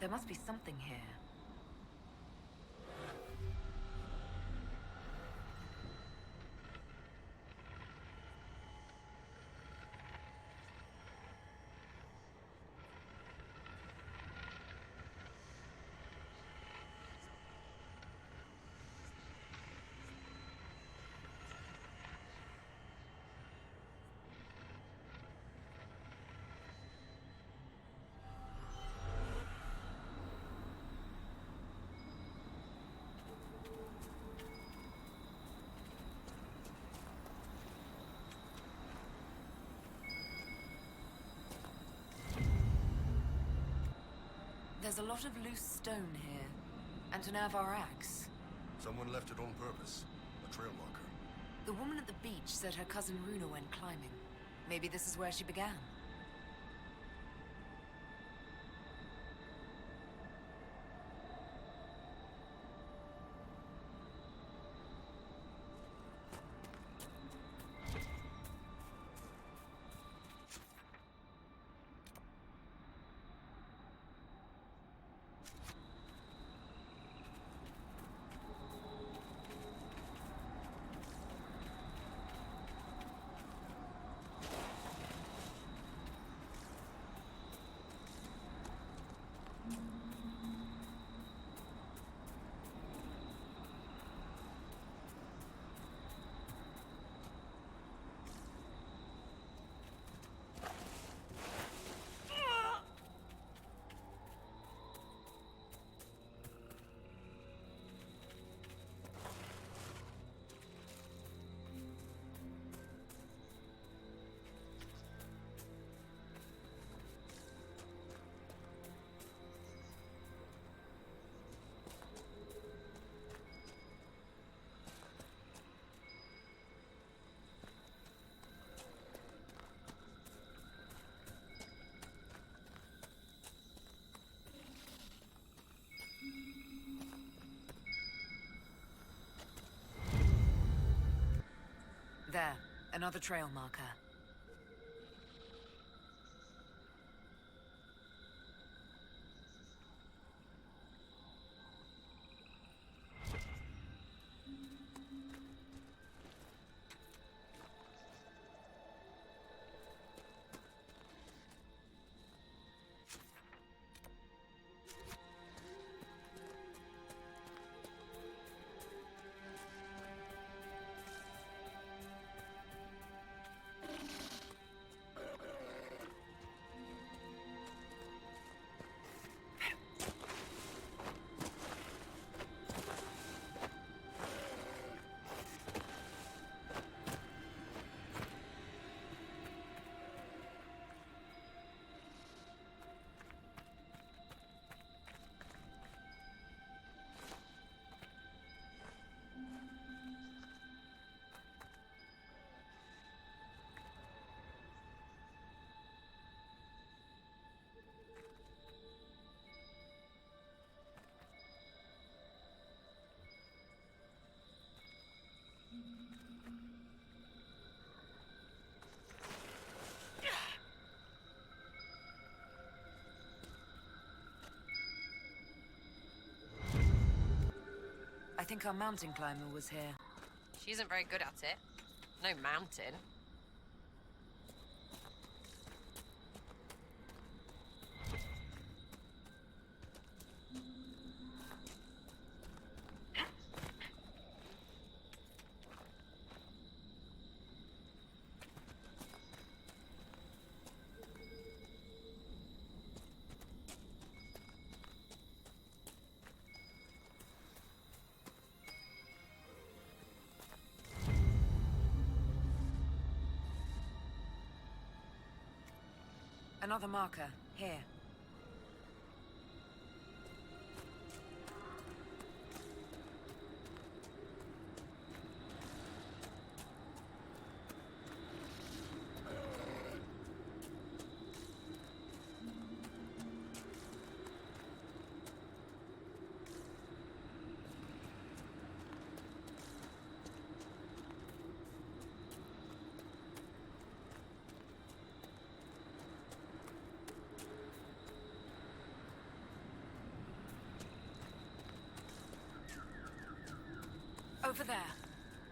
There must be something here. There's a lot of loose stone here, and an Avar axe. Someone left it on purpose. A trail marker. The woman at the beach said her cousin Runa went climbing. Maybe this is where she began. There, another trail marker. I think our mountain climber was here. She isn't very good at it. No mountain. Another marker, here. over there.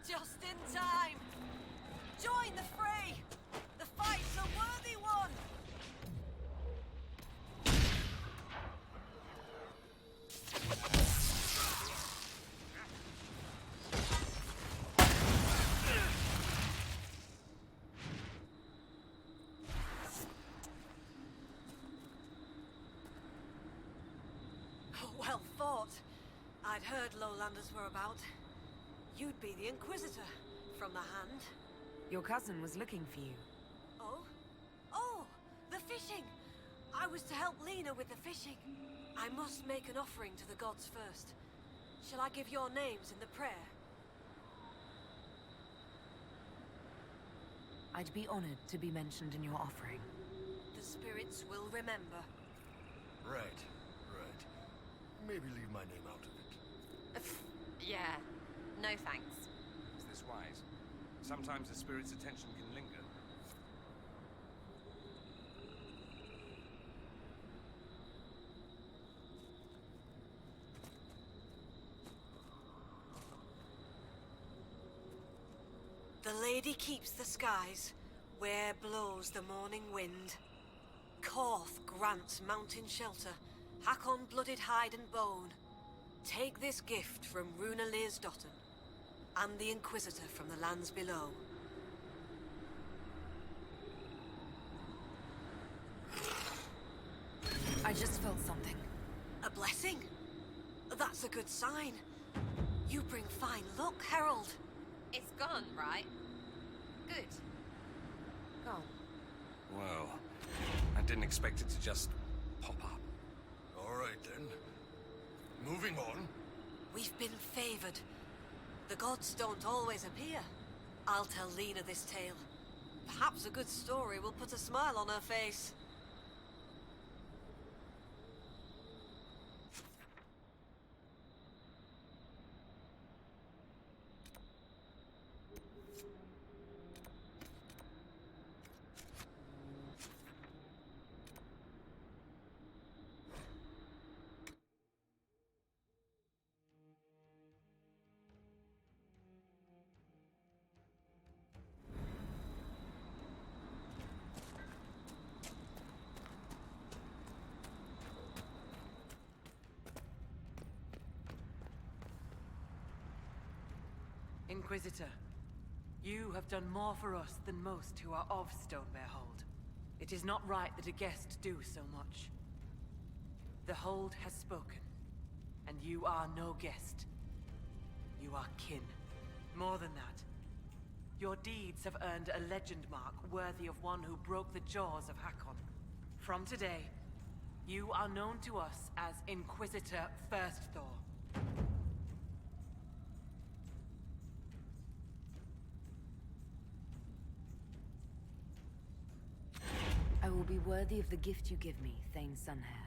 Just in time! Join the fray! The fight's a worthy one! Well fought. I'd heard lowlanders were about. You'd be the Inquisitor, from the Hand. Your cousin was looking for you. Oh? Oh! The fishing! I was to help Lena with the fishing. I must make an offering to the gods first. Shall I give your names in the prayer? I'd be honored to be mentioned in your offering. The spirits will remember. Right, right. Maybe leave my name out of it. Yeah. No thanks. Is this wise? Sometimes a spirit's attention can linger. The lady keeps the skies, where blows the morning wind. Korth grants mountain shelter, Hakon blooded hide and bone. Take this gift from Runa Learsdotten, and the Inquisitor from the lands below. I just felt something. A blessing? That's a good sign. You bring fine luck, Herald. It's gone, right? Good. Gone. Well, I didn't expect it to just pop up. All right, then. Moving on. We've been favored. The gods don't always appear. I'll tell Lena this tale. Perhaps a good story will put a smile on her face. Inquisitor, you have done more for us than most who are of Stonebear Hold. It is not right that a guest do so much. The Hold has spoken, and you are no guest. You are kin. More than that, your deeds have earned a legend mark worthy of one who broke the jaws of Hakon. From today, you are known to us as Inquisitor First Thor. I will be worthy of the gift you give me, Thane Sunhair.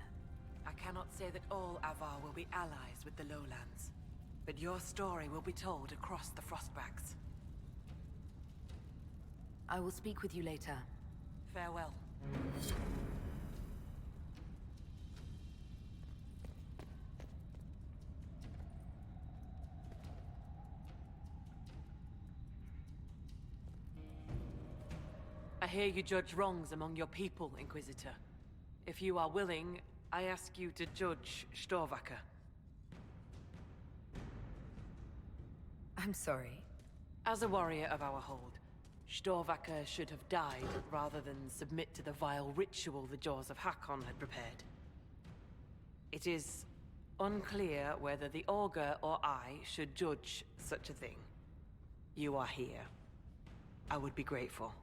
I cannot say that all Avar will be allies with the Lowlands, but your story will be told across the Frostbacks. I will speak with you later. Farewell. I hear you judge wrongs among your people, Inquisitor. If you are willing, I ask you to judge Storvaker. I'm sorry. As a warrior of our hold, Storvaker should have died rather than submit to the vile ritual the Jaws of Hakon had prepared. It is unclear whether the Augur or I should judge such a thing. You are here. I would be grateful.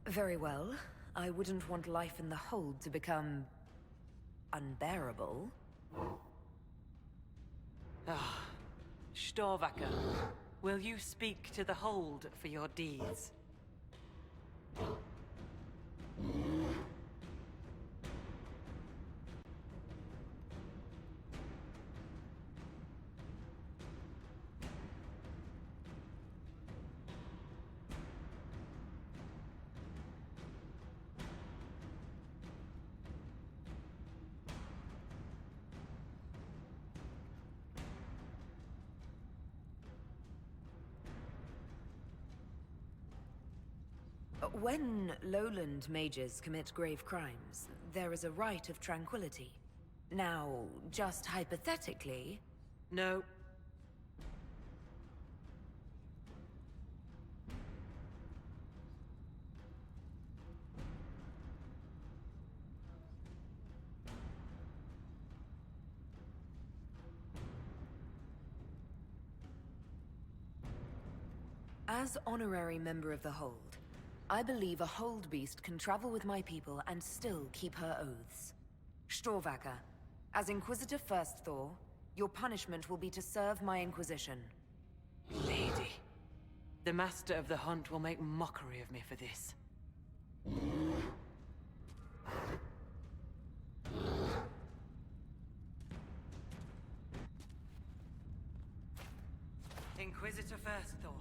Very well. I wouldn't want life in the hold to become... unbearable. Ah, Storvaker, will you speak to the hold for your deeds? When lowland mages commit grave crimes, there is a right of tranquility. Now, just hypothetically... No. As honorary member of the Hold, I believe a Hold Beast can travel with my people and still keep her oaths. Storvacker, as Inquisitor First Thor, your punishment will be to serve my Inquisition. Lady. The Master of the Hunt will make mockery of me for this. Inquisitor First Thor.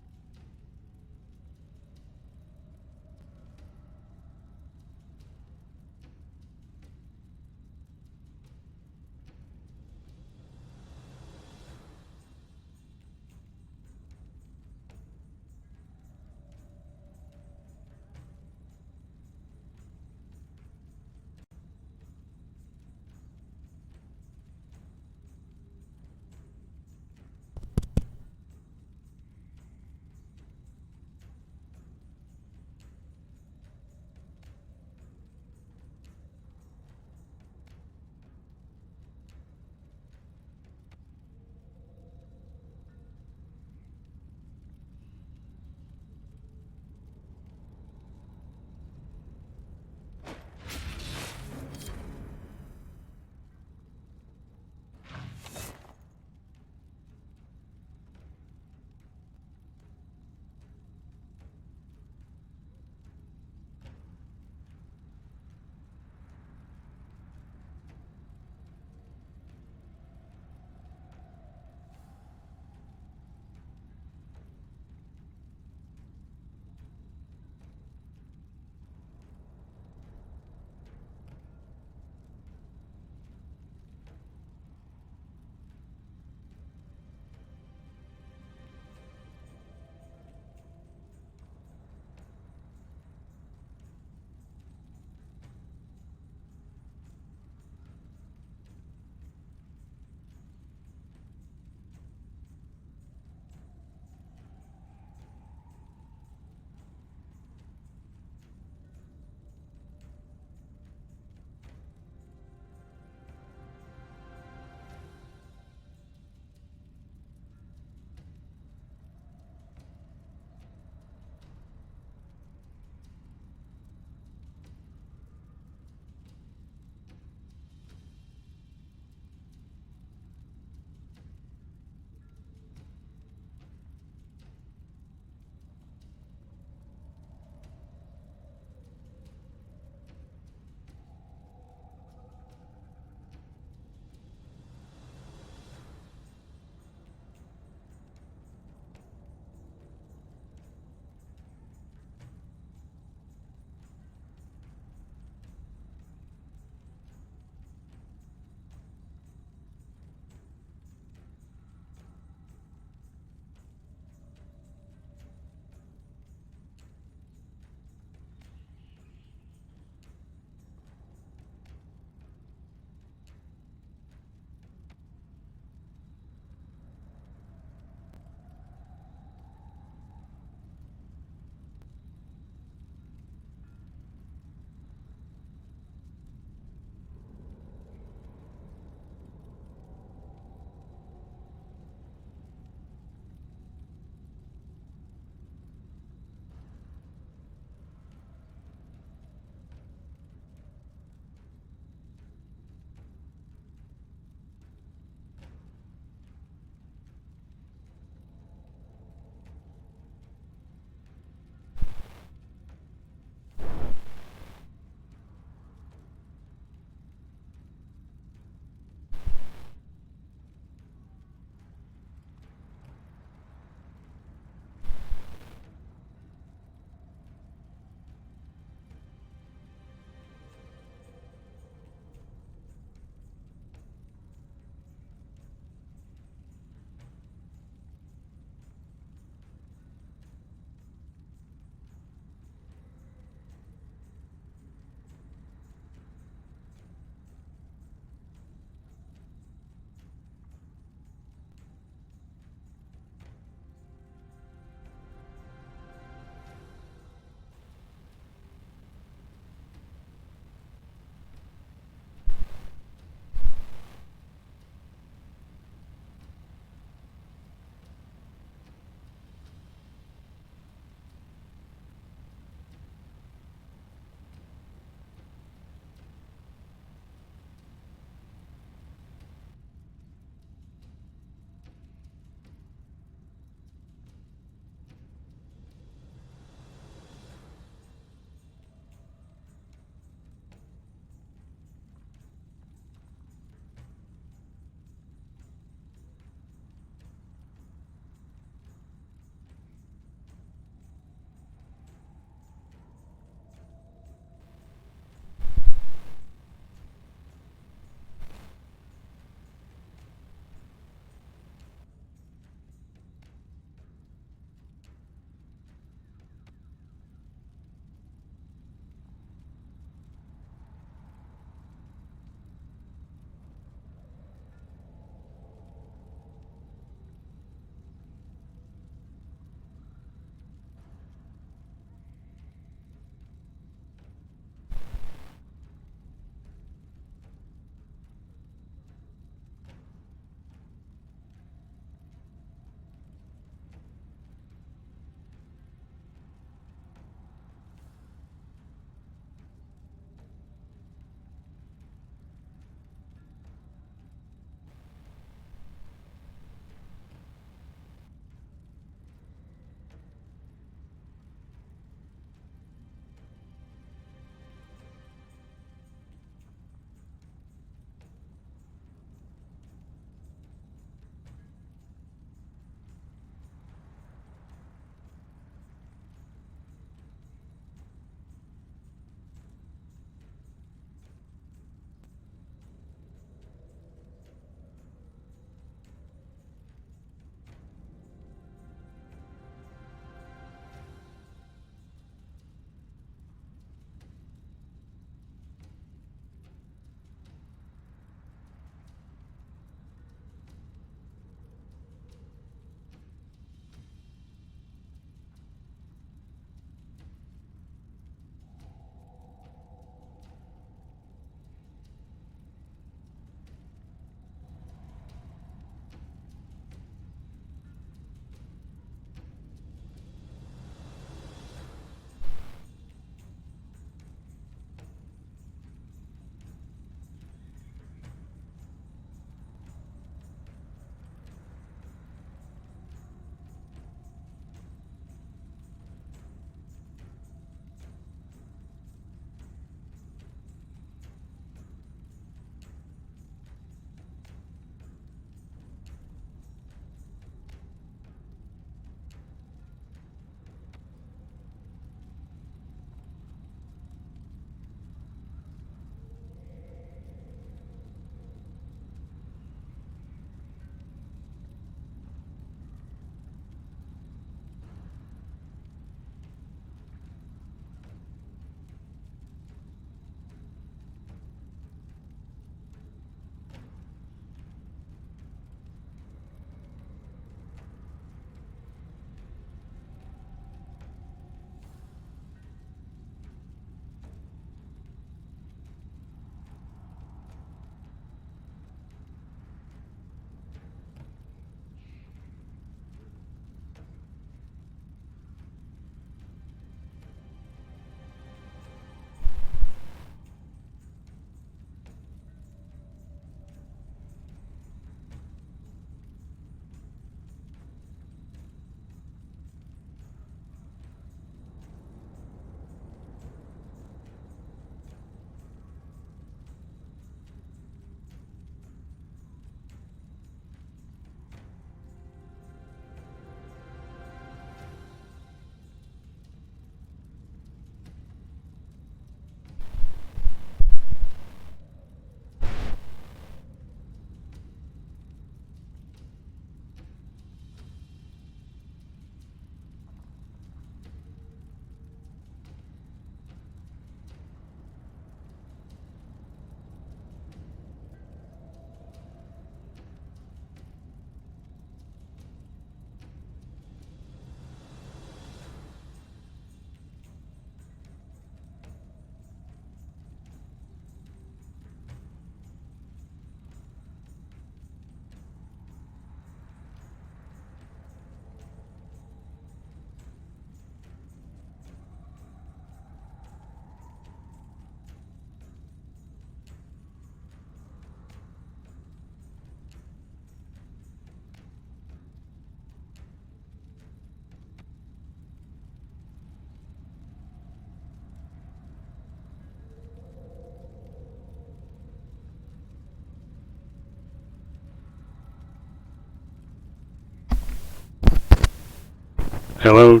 Hello?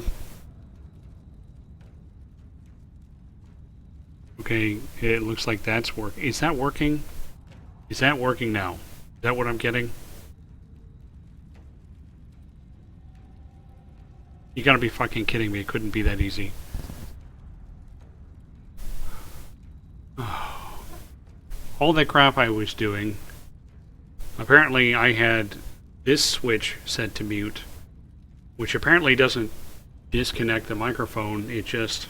Okay, it looks like that's working. Is that working? Is that working now? Is that what I'm getting? You gotta be fucking kidding me. It couldn't be that easy. All that crap I was doing. Apparently I had this switch set to mute, which apparently doesn't disconnect the microphone. It just,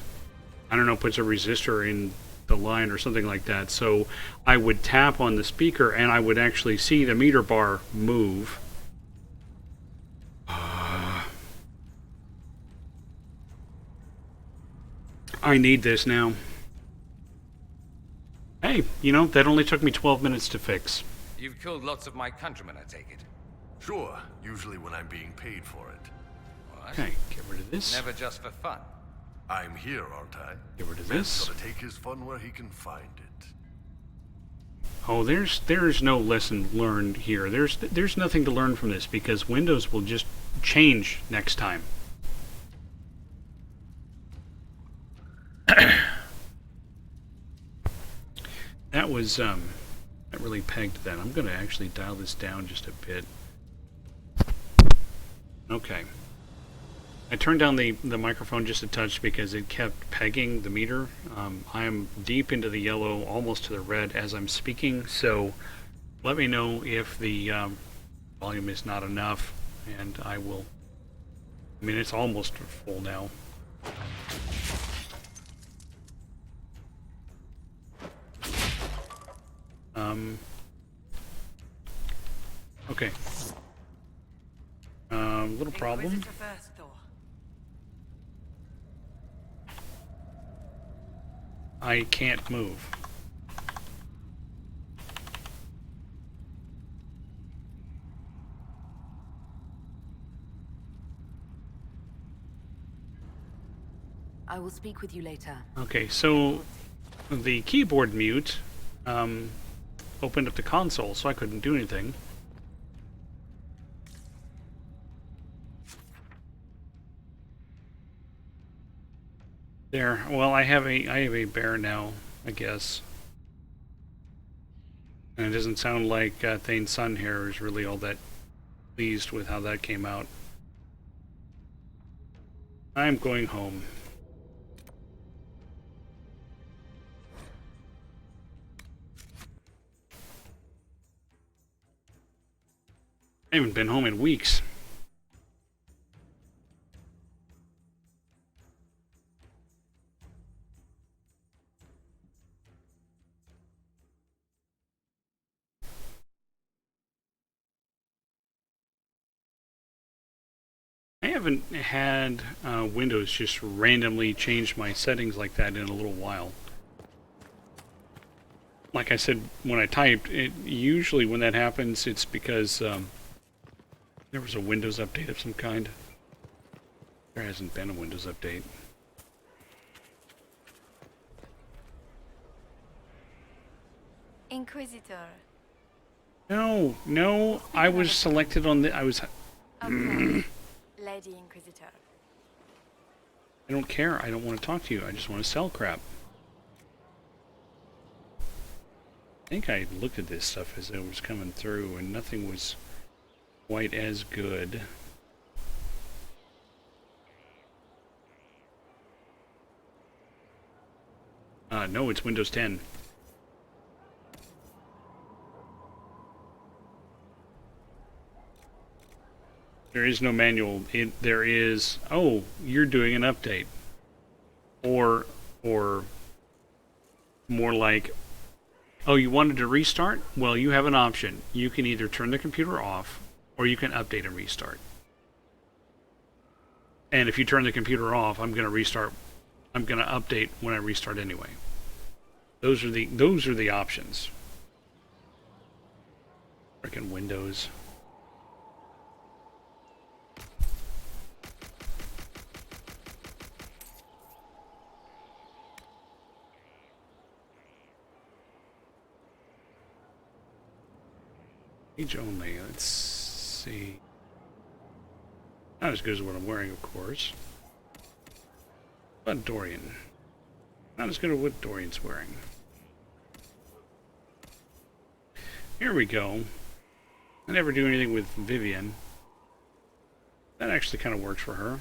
I don't know, puts a resistor in the line or something like that. So I would tap on the speaker and I would actually see the meter bar move. I need this now. Hey, you know, that only took me 12 minutes to fix. You've killed lots of my countrymen, I take it. Sure, usually when I'm being paid for it. What? Okay, get rid of this. Never just for fun. I'm here, aren't I? Get rid of Man's this. gotta take his fun where he can find it. Oh, there's no lesson learned here. There's nothing to learn from this because Windows will just change next time. That was that really pegged that. I'm gonna actually dial this down just a bit. Okay. I turned down the microphone just a touch because it kept pegging the meter. I am deep into the yellow, almost to the red as I'm speaking, so let me know if the volume is not enough, and I will... I mean, it's almost full now. Okay. Little problem. Inquisitor first, Thor. I can't move. I will speak with you later. Okay, so the keyboard mute opened up the console, so I couldn't do anything. There. Well, I have a bear now, I guess. And it doesn't sound like Thane's son here is really all that pleased with how that came out. I'm going home. I haven't been home in weeks. I haven't had Windows just randomly change my settings like that in a little while. Like I said, when I typed, usually when that happens, it's because there was a Windows update of some kind. There hasn't been a Windows update. Inquisitor. No, I was selected on the... Of course. Lady Inquisitor. I don't care. I don't want to talk to you. I just want to sell crap. I think I looked at this stuff as it was coming through, and nothing was quite as good. No, it's Windows 10. There is no manual. There is, oh, you're doing an update. Or more like, oh, you wanted to restart? Well, you have an option. You can either turn the computer off, or you can update and restart. And if you turn the computer off, I'm going to restart. I'm going to update when I restart anyway. Those are the options. Frickin' Windows. Page only. Let's see. Not as good as what I'm wearing, of course. But Dorian. Not as good as what Dorian's wearing. Here we go. I never do anything with Vivian. That actually kind of works for her.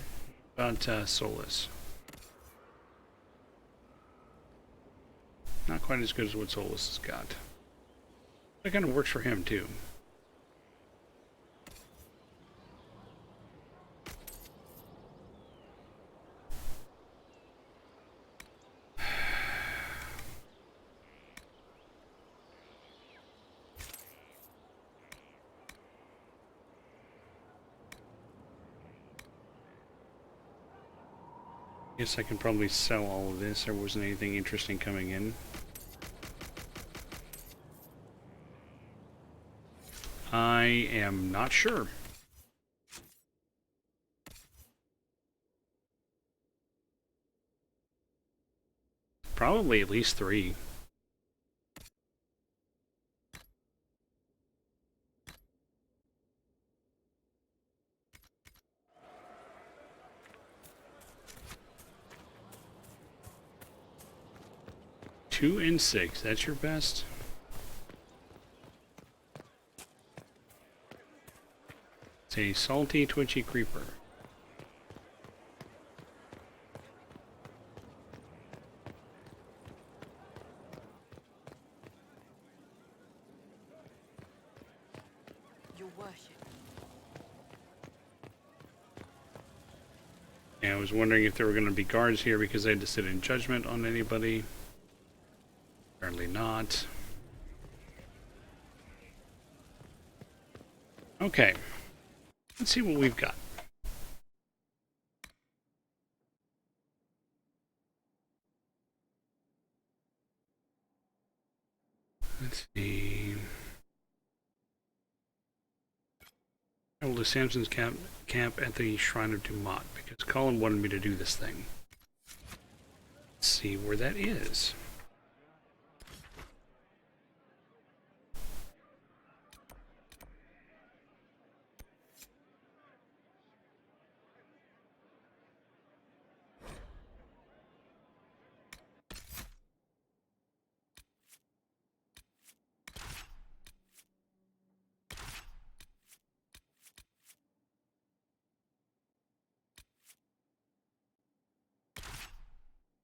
But Solus. Not quite as good as what Solus has got. That kind of works for him too. Guess I can probably sell all of this. There wasn't anything interesting coming in. I am not sure. Probably at least 3. Two and 6, that's your best? It's a salty, twitchy creeper. Your worship. Yeah, I was wondering if there were going to be guards here because I had to sit in judgment on anybody. Apparently not. Okay. Let's see what we've got. Let's see. Travel to Samson's camp at the Shrine of Dumont because Colin wanted me to do this thing. Let's see where that is.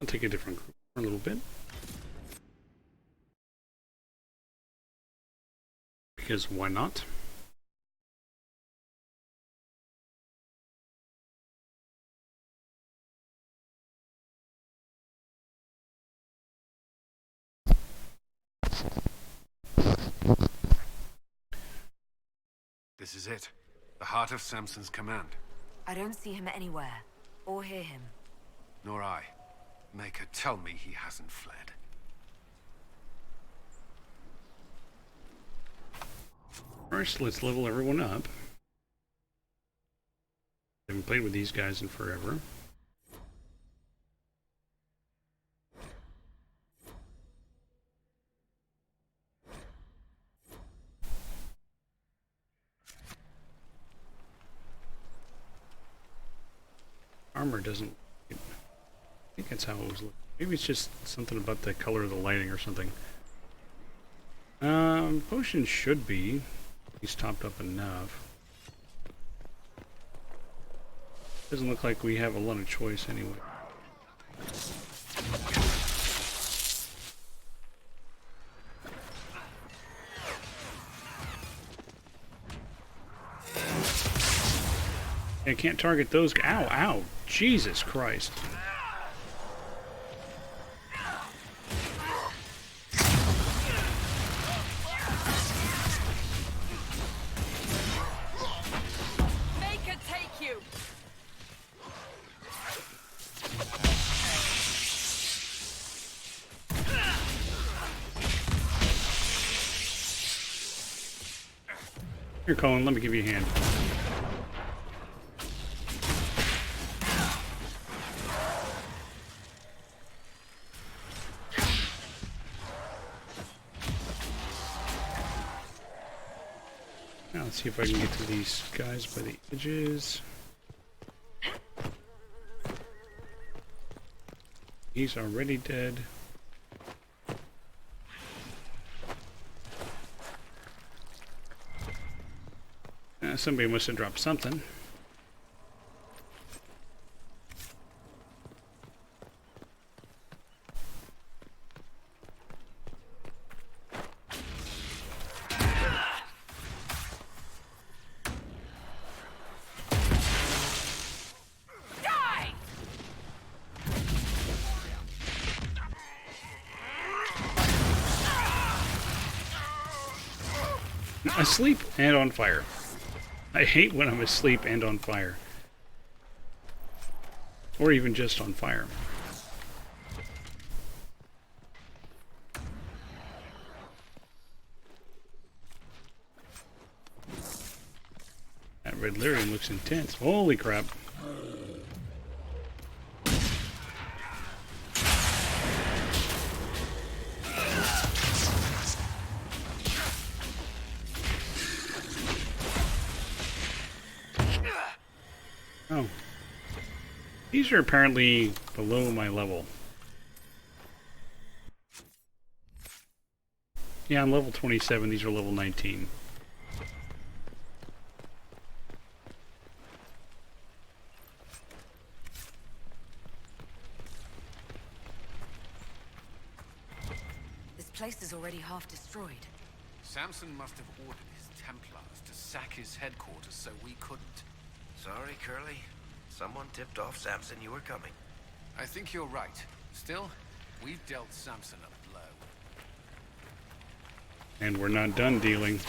I'll take a different group for a little bit. Because why not? This is it. The heart of Samson's command. I don't see him anywhere, or hear him. Nor I. Maker, tell me he hasn't fled. First, let's level everyone up. I haven't played with these guys in forever. Armor doesn't... I think that's how it was looking. Maybe it's just something about the color of the lighting or something. Potions should be at least topped up enough. Doesn't look like we have a lot of choice anyway. I can't target those. Ow, ow. Jesus Christ. Maker take you. Here, Colin, let me give you a hand. Now let's see if I can get to these guys by the edges. He's already dead. Somebody must have dropped something. Asleep and on fire. I hate when I'm asleep and on fire. Or even just on fire. That red lyrium looks intense. Holy crap. Oh. These are apparently below my level. Yeah, I'm level 27. These are level 19. This place is already half destroyed. Samson must have ordered his Templars to sack his headquarters so we couldn't. Sorry, Curly. Someone tipped off Samson you were coming. I think you're right. Still, we've dealt Samson a blow. And we're not done dealing.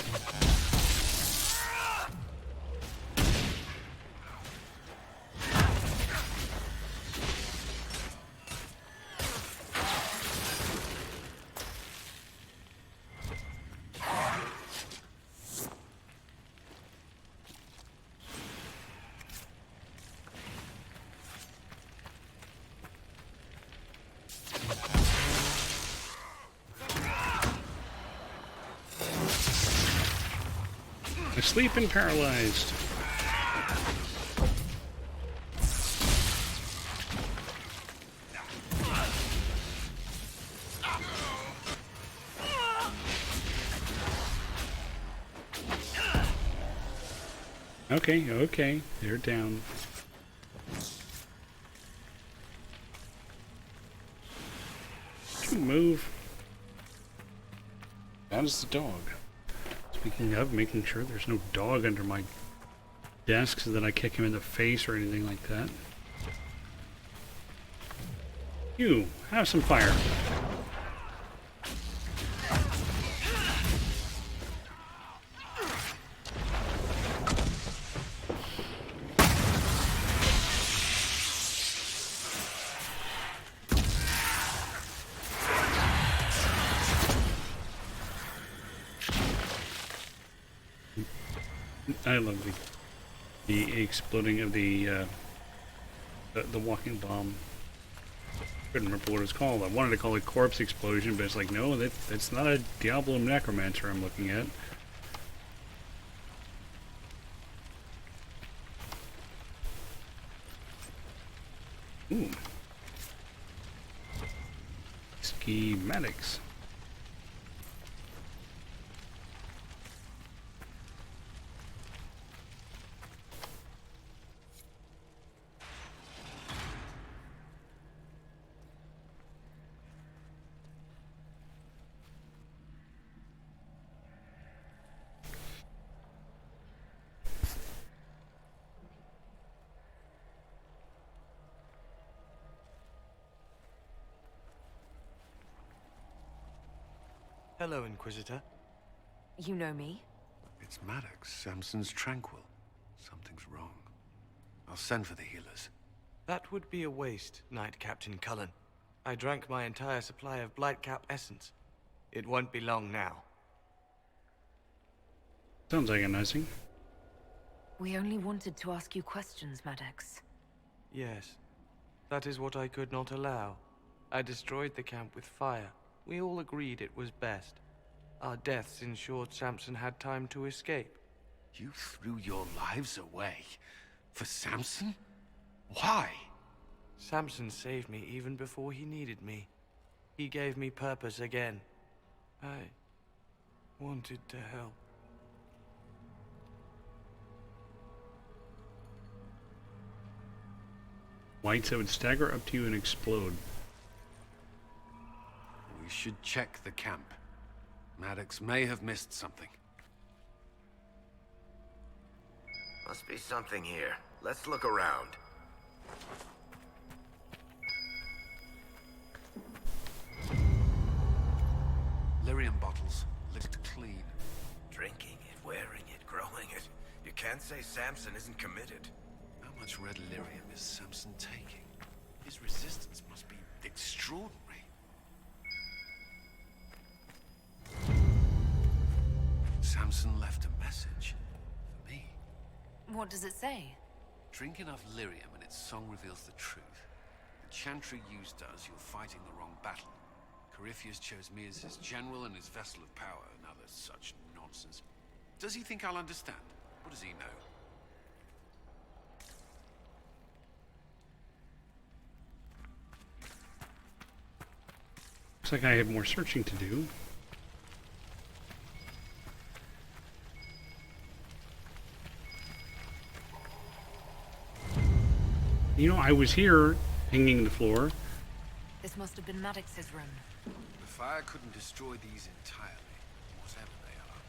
Asleep and paralyzed. Okay, they're down. Move. That is the dog. Speaking of, making sure there's no dog under my desk so that I kick him in the face or anything like that. You, have some fire. I love the exploding of the walking bomb. Couldn't remember what it was called. I wanted to call it corpse explosion, but it's like, no, that's not a Diablo Necromancer I'm looking at. Ooh. Schematics. Hello, Inquisitor. You know me? It's Maddox, Samson's tranquil. Something's wrong. I'll send for the healers. That would be a waste, Knight Captain Cullen. I drank my entire supply of Blightcap essence. It won't be long now. Sounds like a nicing. We only wanted to ask you questions, Maddox. Yes. That is what I could not allow. I destroyed the camp with fire. We all agreed it was best. Our deaths ensured Samson had time to escape. You threw your lives away for Samson? Why? Samson saved me even before he needed me. He gave me purpose again. I wanted to help. Whites that would stagger up to you and explode. We should check the camp. Maddox may have missed something. Must be something here. Let's look around. Lyrium bottles, licked clean. Drinking it, wearing it, growing it. You can't say Samson isn't committed. How much red lyrium is Samson taking? His resistance must be extraordinary. Samson left a message for me. What does it say? Drink enough lyrium and its song reveals the truth. The chantry used us, you're fighting the wrong battle. Corypheus chose me as his general and his vessel of power, and other such nonsense. Does he think I'll understand? What does he know? Looks like I have more searching to do. You know, I was here, hanging the floor. This must have been Maddox's room. The fire couldn't destroy these entirely, whatever they are.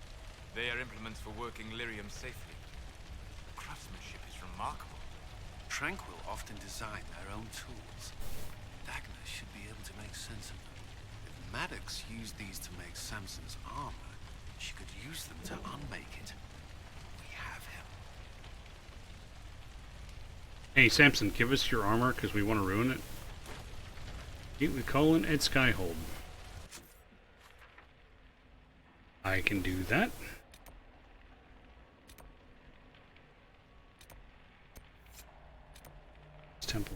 They are implements for working lyrium safely. Craftsmanship is remarkable. Tranquil often design their own tools. Dagna should be able to make sense of them. If Maddox used these to make Samson's armor, she could use them to unmake it. We have him. Hey, Samson, give us your armor, because we want to ruin it. Meet with Colin at Skyhold. I can do that. Temple.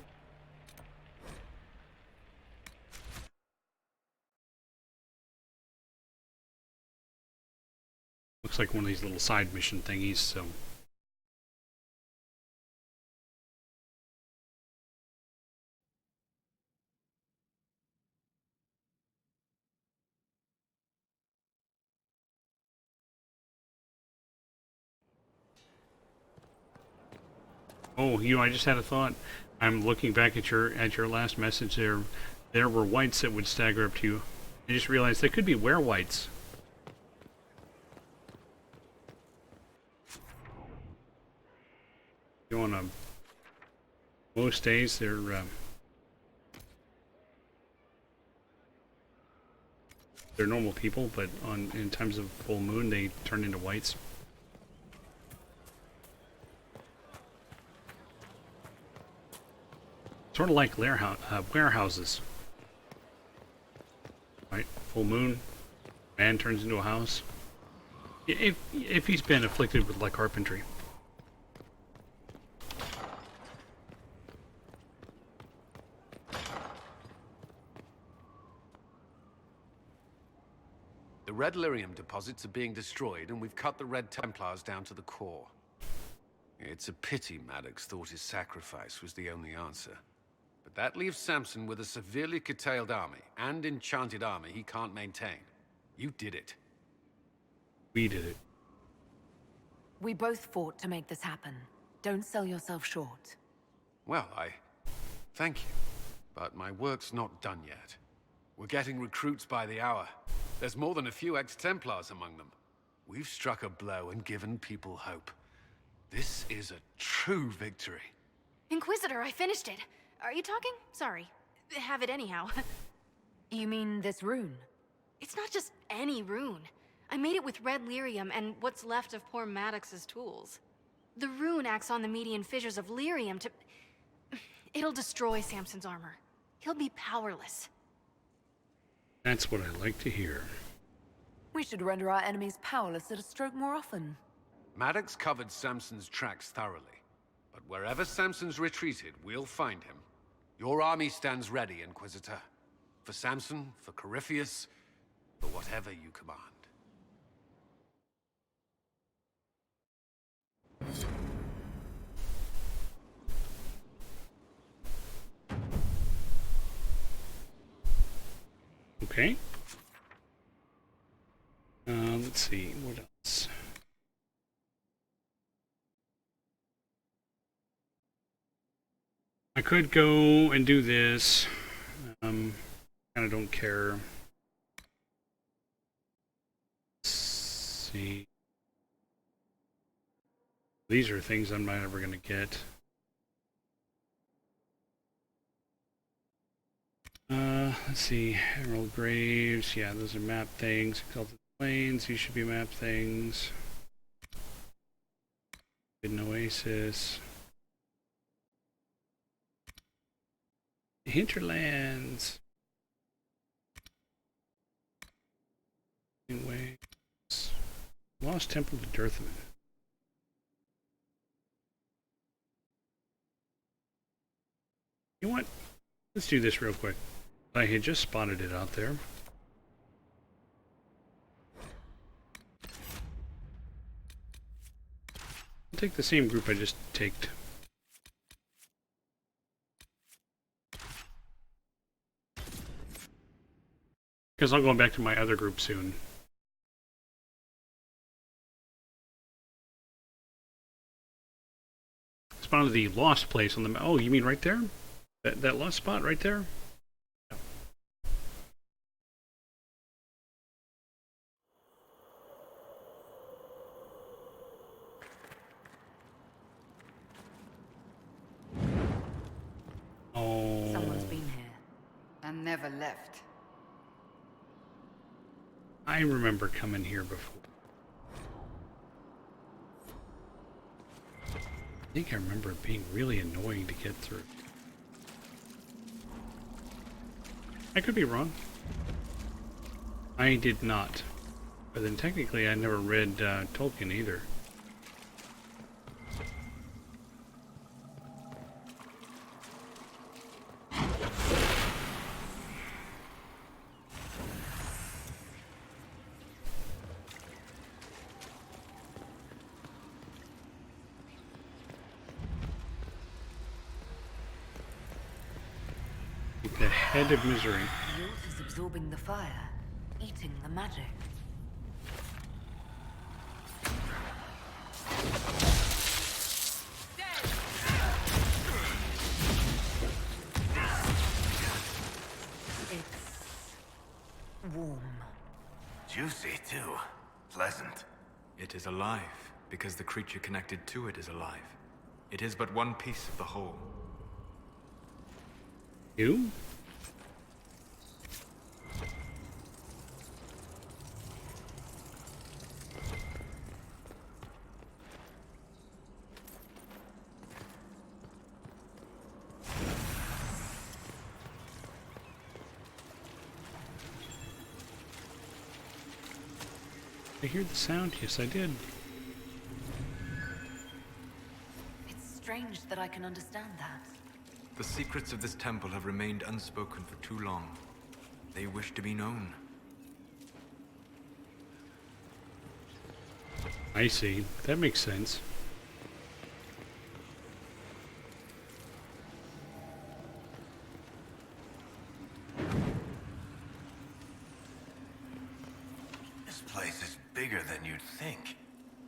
Looks like one of these little side mission thingies, so... Oh, you know, I just had a thought. I'm looking back at your last message there. There were whites that would stagger up to you. I just realized they could be were-whites. You know, on most days they're normal people, but in times of full moon they turn into whites. Sort of like warehouses. Right? Full moon, man turns into a house. If he's been afflicted with like carpentry. The red lyrium deposits are being destroyed, and we've cut the Red Templars down to the core. It's a pity Maddox thought his sacrifice was the only answer. But that leaves Samson with a severely curtailed army, and enchanted armor he can't maintain. You did it. We did it. We both fought to make this happen. Don't sell yourself short. Well, thank you. But my work's not done yet. We're getting recruits by the hour. There's more than a few ex-Templars among them. We've struck a blow and given people hope. This is a true victory. Inquisitor, I finished it. Are you talking? Sorry. Have it anyhow. You mean this rune? It's not just any rune. I made it with red lyrium and what's left of poor Maddox's tools. The rune acts on the median fissures of lyrium to... It'll destroy Samson's armor. He'll be powerless. That's what I like to hear. We should render our enemies powerless at a stroke more often. Maddox covered Samson's tracks thoroughly. But wherever Samson's retreated, we'll find him. Your army stands ready, Inquisitor. For Samson, for Corypheus, for whatever you command. Okay. Let's see, what else? I could go and do this. Kind of don't care. Let's see. These are things I'm not ever going to get. Let's see. Emerald Graves. Yeah, those are map things. Exalted Plains. These should be map things. Hidden Oasis. Hinterlands. Ways. Lost Temple to Dirthman. You know what? Let's do this real quick. I had just spotted it out there. I'll take the same group I just taked. Because I'll go back to my other group soon. Spotted the lost place on the map. Oh, you mean right there? That lost spot right there? Oh. Someone's been here and never left. I remember coming here before. I think I remember it being really annoying to get through. I could be wrong. I did not. But then technically I never read Tolkien either. The head of misery. The earth is absorbing the fire, eating the magic. It's warm. Juicy, too. Pleasant. It is alive, because the creature connected to it is alive. It is but one piece of the whole. You? I hear the sound. Yes, I did. It's strange that I can understand that. The secrets of this temple have remained unspoken for too long. They wish to be known. I see. That makes sense. This place is bigger than you'd think.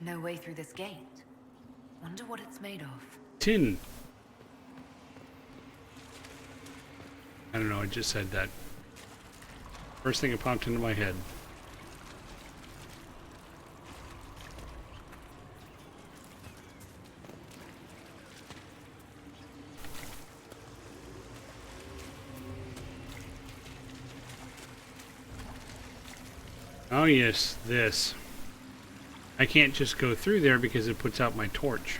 No way through this gate. Wonder what it's made of. Tin. I don't know, I just said that. First thing that popped into my head. Oh yes, this. I can't just go through there because it puts out my torch.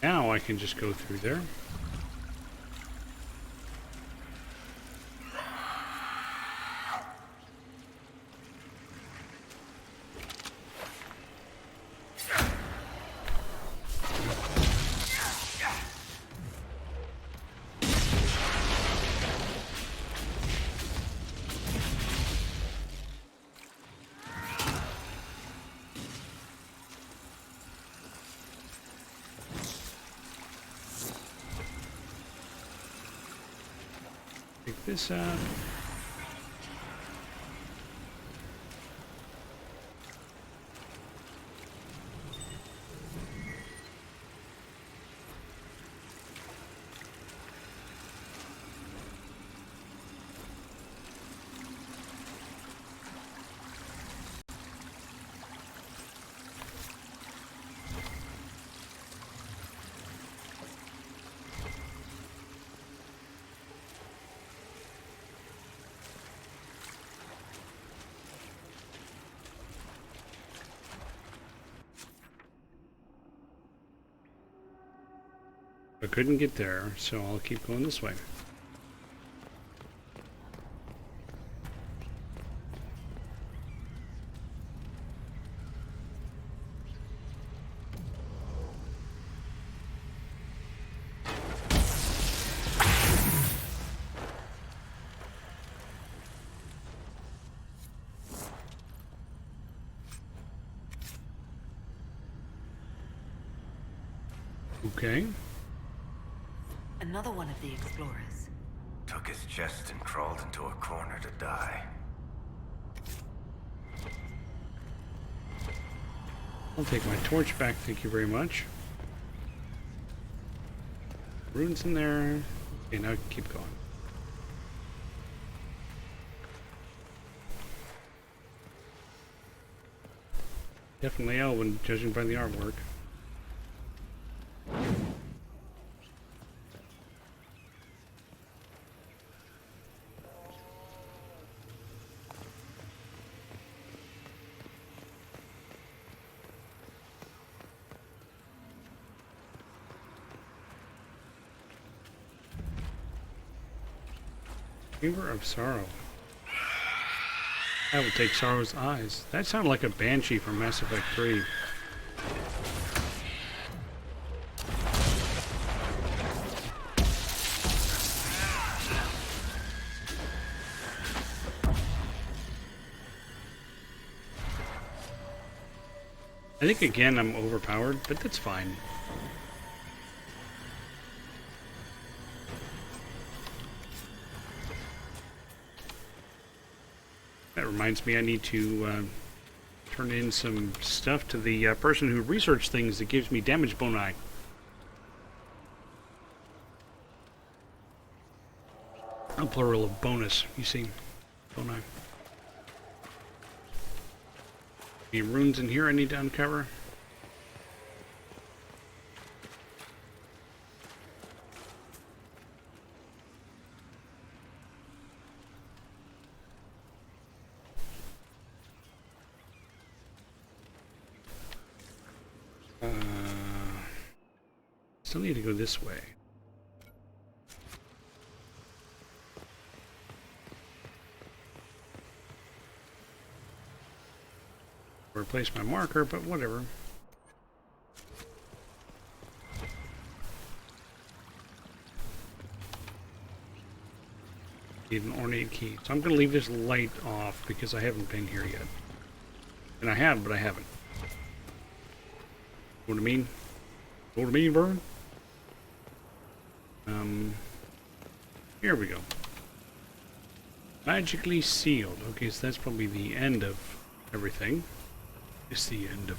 Now I can just go through there. Pick this up. I couldn't get there, so I'll keep going this way. Okay. Another one of the explorers. Took his chest and crawled into a corner to die. I'll take my torch back, thank you very much. Runes in there. Okay, now I can keep going. Definitely Elven, judging by the artwork. Chamber of Sorrow. I will take Sorrow's eyes. That sounded like a Banshee from Mass Effect 3. I think again I'm overpowered, but that's fine. That reminds me I need to turn in some stuff to the person who researched things that gives me damage boni. A plural of bonus, you see. Boni. Any runes in here I need to uncover? Still need to go this way. Replace my marker, but whatever. Need an ornate key. So I'm going to leave this light off because I haven't been here yet. And I have, but I haven't. Know what I mean? Know what I mean, Vern? Here we go. Magically sealed. Okay, so that's probably the end of everything. It's the end of...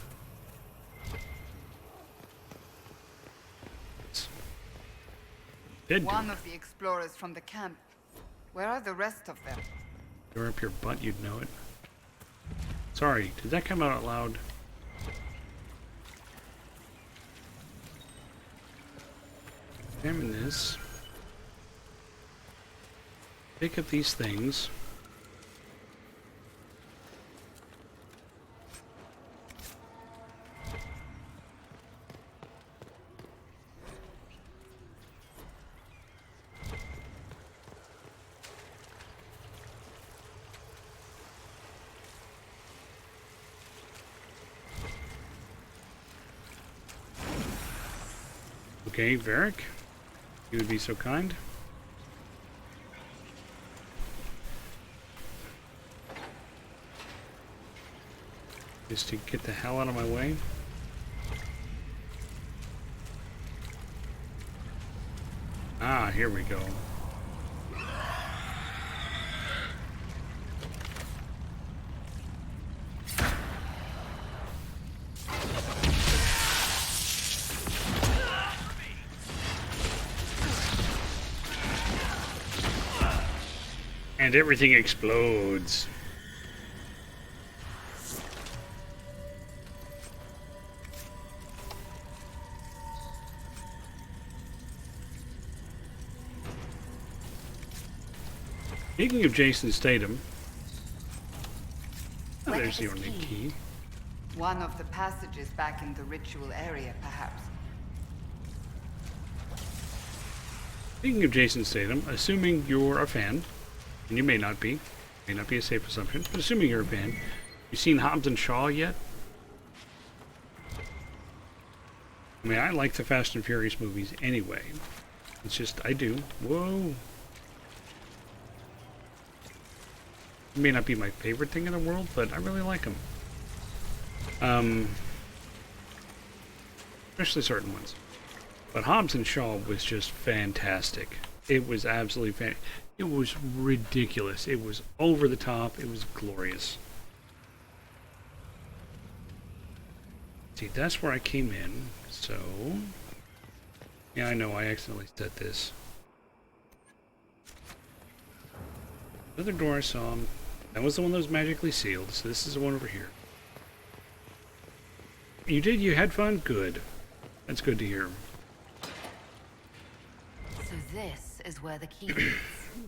Dead One of the explorers from the camp. Where are the rest of them? You're up your butt, you'd know it. Sorry, did that come out loud? Examine this. Pick up these things. Okay, Varric, you would be so kind. Just to get the hell out of my way. Ah, here we go. And everything explodes. Speaking of Jason Statham, oh, there's the ornate key. One of the passages back in the ritual area, perhaps. Speaking of Jason Statham, assuming you're a fan, and you may not be a safe assumption, but assuming you're a fan, you seen Hobbs and Shaw yet? I mean, I like the Fast and Furious movies anyway. It's just, I do. Whoa. It may not be my favorite thing in the world, but I really like them. Especially certain ones. But Hobbs and Shaw was just fantastic. It was absolutely fantastic. It was ridiculous. It was over the top. It was glorious. See, that's where I came in. So, yeah, I know I accidentally set this. The other door I saw, that was the one that was magically sealed. So this is the one over here. You did? You had fun? Good. That's good to hear. So this is where the key is.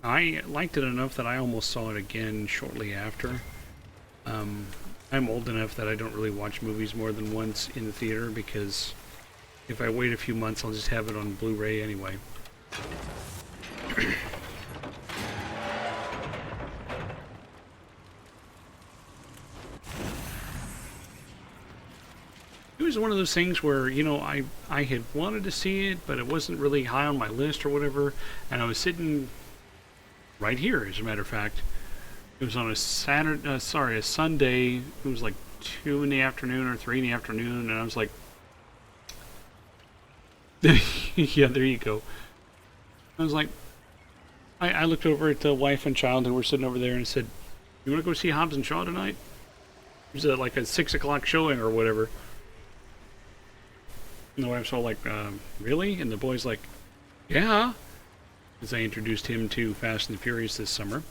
I liked it enough that I almost saw it again shortly after. I'm old enough that I don't really watch movies more than once in the theater because if I wait a few months, I'll just have it on Blu-ray anyway. It was one of those things where, you know, I had wanted to see it, but it wasn't really high on my list or whatever, and I was sitting right here, as a matter of fact. It was on a Sunday. It was like 2 in the afternoon or 3 in the afternoon, and I was like, yeah, there you go. I was like, I looked over at the wife and child, and we're sitting over there, and I said, "You want to go see Hobbs and Shaw tonight?" It was like a 6 o'clock showing or whatever. And the wife's all like, really? And the boy's like, yeah. As I introduced him to Fast and the Furious this summer.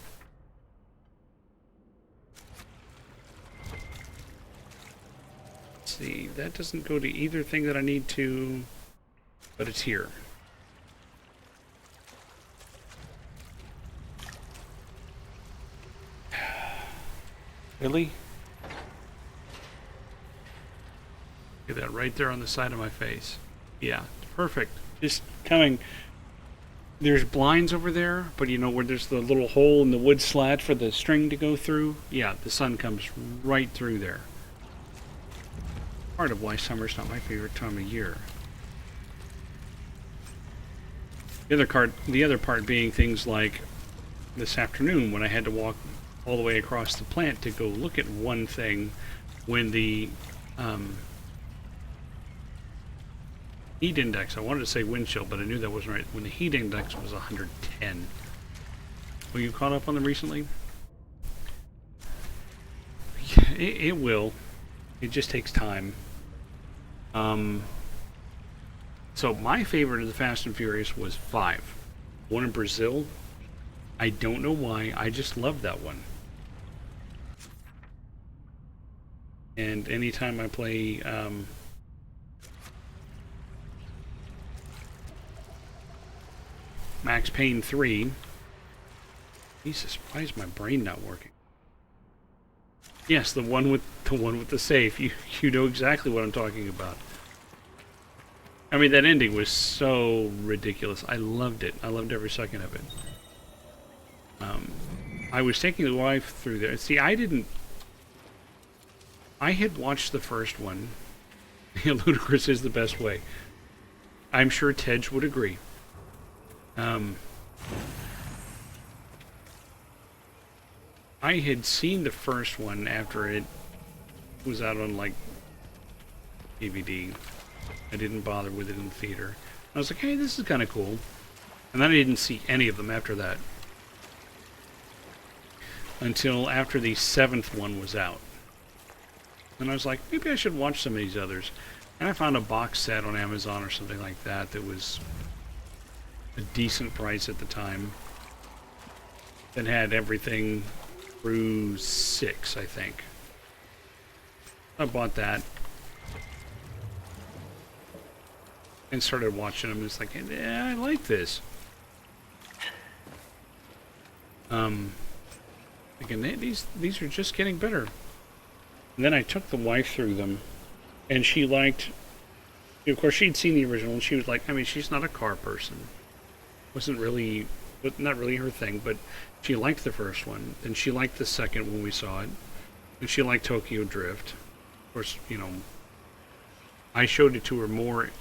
Let's see, that doesn't go to either thing that I need to, but it's here. Really? Look at that right there on the side of my face. Yeah, perfect. Just coming. There's blinds over there, but you know where there's the little hole in the wood slat for the string to go through? Yeah, the sun comes right through there. Part of why summer's not my favorite time of year. The other part being things like this afternoon when I had to walk all the way across the plant to go look at one thing when the heat index, I wanted to say wind chill, but I knew that wasn't right. When the heat index was 110. Were you caught up on them recently? It will. It just takes time. So my favorite of the Fast and Furious was 5. One in Brazil. I don't know why. I just love that one. And anytime I play Max Payne 3. Jesus, why is my brain not working? Yes, the one with the safe. You know exactly what I'm talking about. I mean, that ending was so ridiculous. I loved it. I loved every second of it. I was taking the wife through there. See, I had watched the first one. Ludicrous is the best way. I'm sure Tej would agree. I had seen the first one after it was out on, like, DVD. I didn't bother with it in the theater. I was like, hey, this is kind of cool. And then I didn't see any of them after that. Until after the 7th one was out. And I was like, maybe I should watch some of these others. And I found a box set on Amazon or something like that that was a decent price at the time. that had everything through 6, I think. I bought that. And started watching them. It's like, yeah, I like this. Again, these are just getting better. And then I took the wife through them, and she liked. Of course, she'd seen the original, and she was like, I mean, she's not a car person. Wasn't really, not really her thing, but she liked the first one, and she liked the second when we saw it, and she liked Tokyo Drift. Of course, you know, I showed it to her more.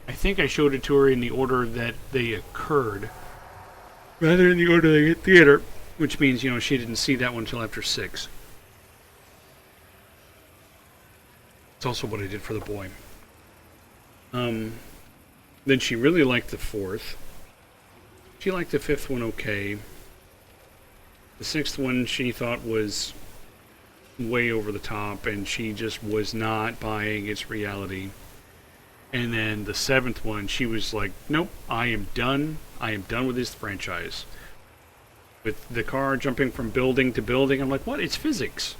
I think I showed it to her in the order that they occurred, rather than the order they hit theater, which means, you know, she didn't see that one until after 6. It's also what I did for the boy. Then she really liked the 4th. She liked the 5th one okay. The 6th one she thought was way over the top, and she just was not buying its reality. And then the 7th one, she was like, nope, I am done. I am done with this franchise. With the car jumping from building to building, I'm like, what? It's physics.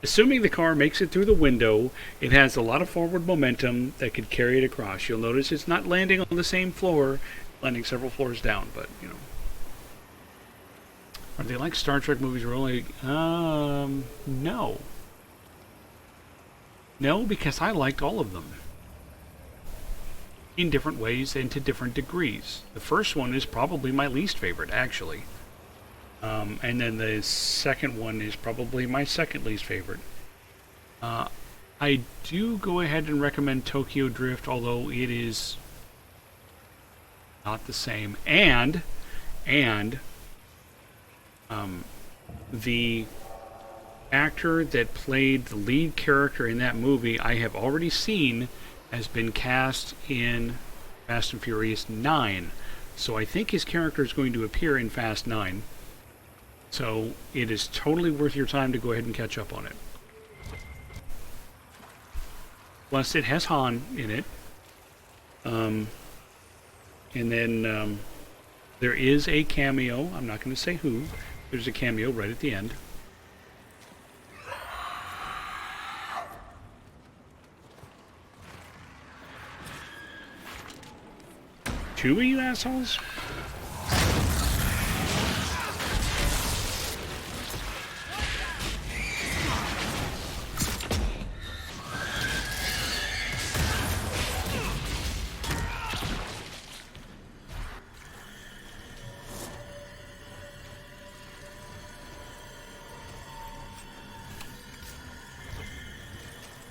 Assuming the car makes it through the window, it has a lot of forward momentum that could carry it across. You'll notice it's not landing on the same floor, landing several floors down, but, you know. Are they like Star Trek movies where only... no. No, because I liked all of them. In different ways and to different degrees. The first one is probably my least favorite, actually. And then the second one is probably my second least favorite. I do go ahead and recommend Tokyo Drift, although it is not the same. And the actor that played the lead character in that movie, I have already seen, has been cast in Fast and Furious 9. So I think his character is going to appear in Fast 9. So it is totally worth your time to go ahead and catch up on it. Plus it has Han in it. And then there is a cameo. I'm not going to say who. There's a cameo right at the end. Two of you assholes?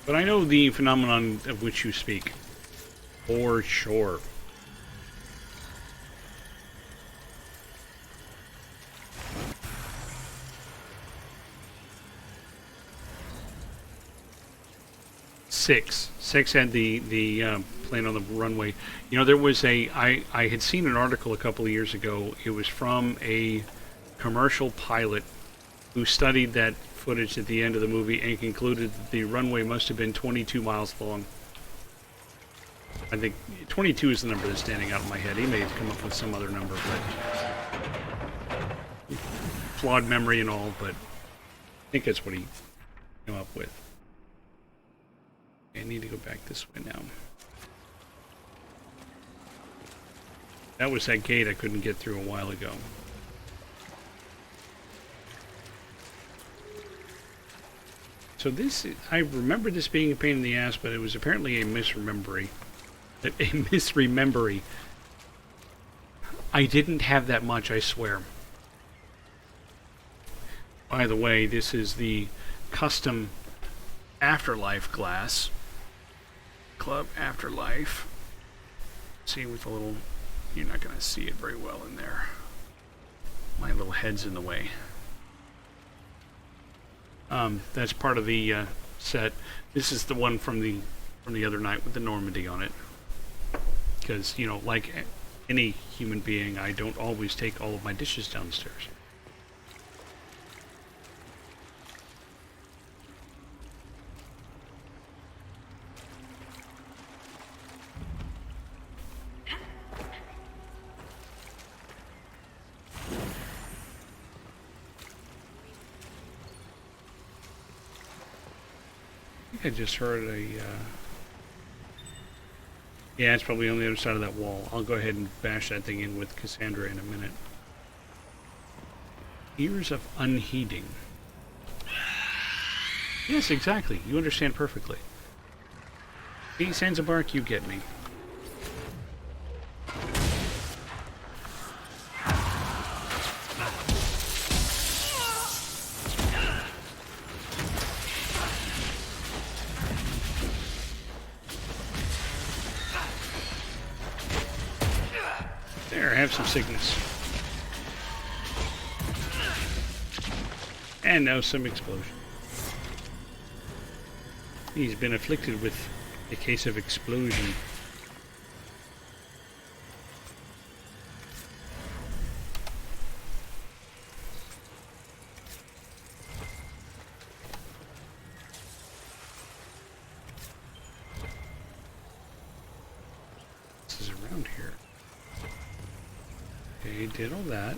But I know the phenomenon of which you speak. For sure. Six had the plane on the runway. You know, there was I had seen an article a couple of years ago. It was from a commercial pilot who studied that footage at the end of the movie and concluded that the runway must have been 22 miles long. I think 22 is the number that's standing out in my head. He may have come up with some other number, but flawed memory and all, but I think that's what he came up with. I need to go back this way now. That was that gate I couldn't get through a while ago. So this, I remember this being a pain in the ass, but it was apparently a misremembery. A misremembery. I didn't have that much, I swear. By the way, this is the custom Afterlife glass. Club Afterlife. See, with a little... You're not going to see it very well in there. My little head's in the way. That's part of the set. This is the one from the other night with the Normandy on it. Because, you know, like any human being, I don't always take all of my dishes downstairs. think I just heard a... Yeah, it's probably on the other side of that wall. I'll go ahead and bash that thing in with Cassandra in a minute. Ears of unheeding. Yes, exactly. You understand perfectly. Hey, Zanzibar, you get me. There, have some sickness. And now some explosion. He's been afflicted with a case of explosion. This is around here. Okay, did all that.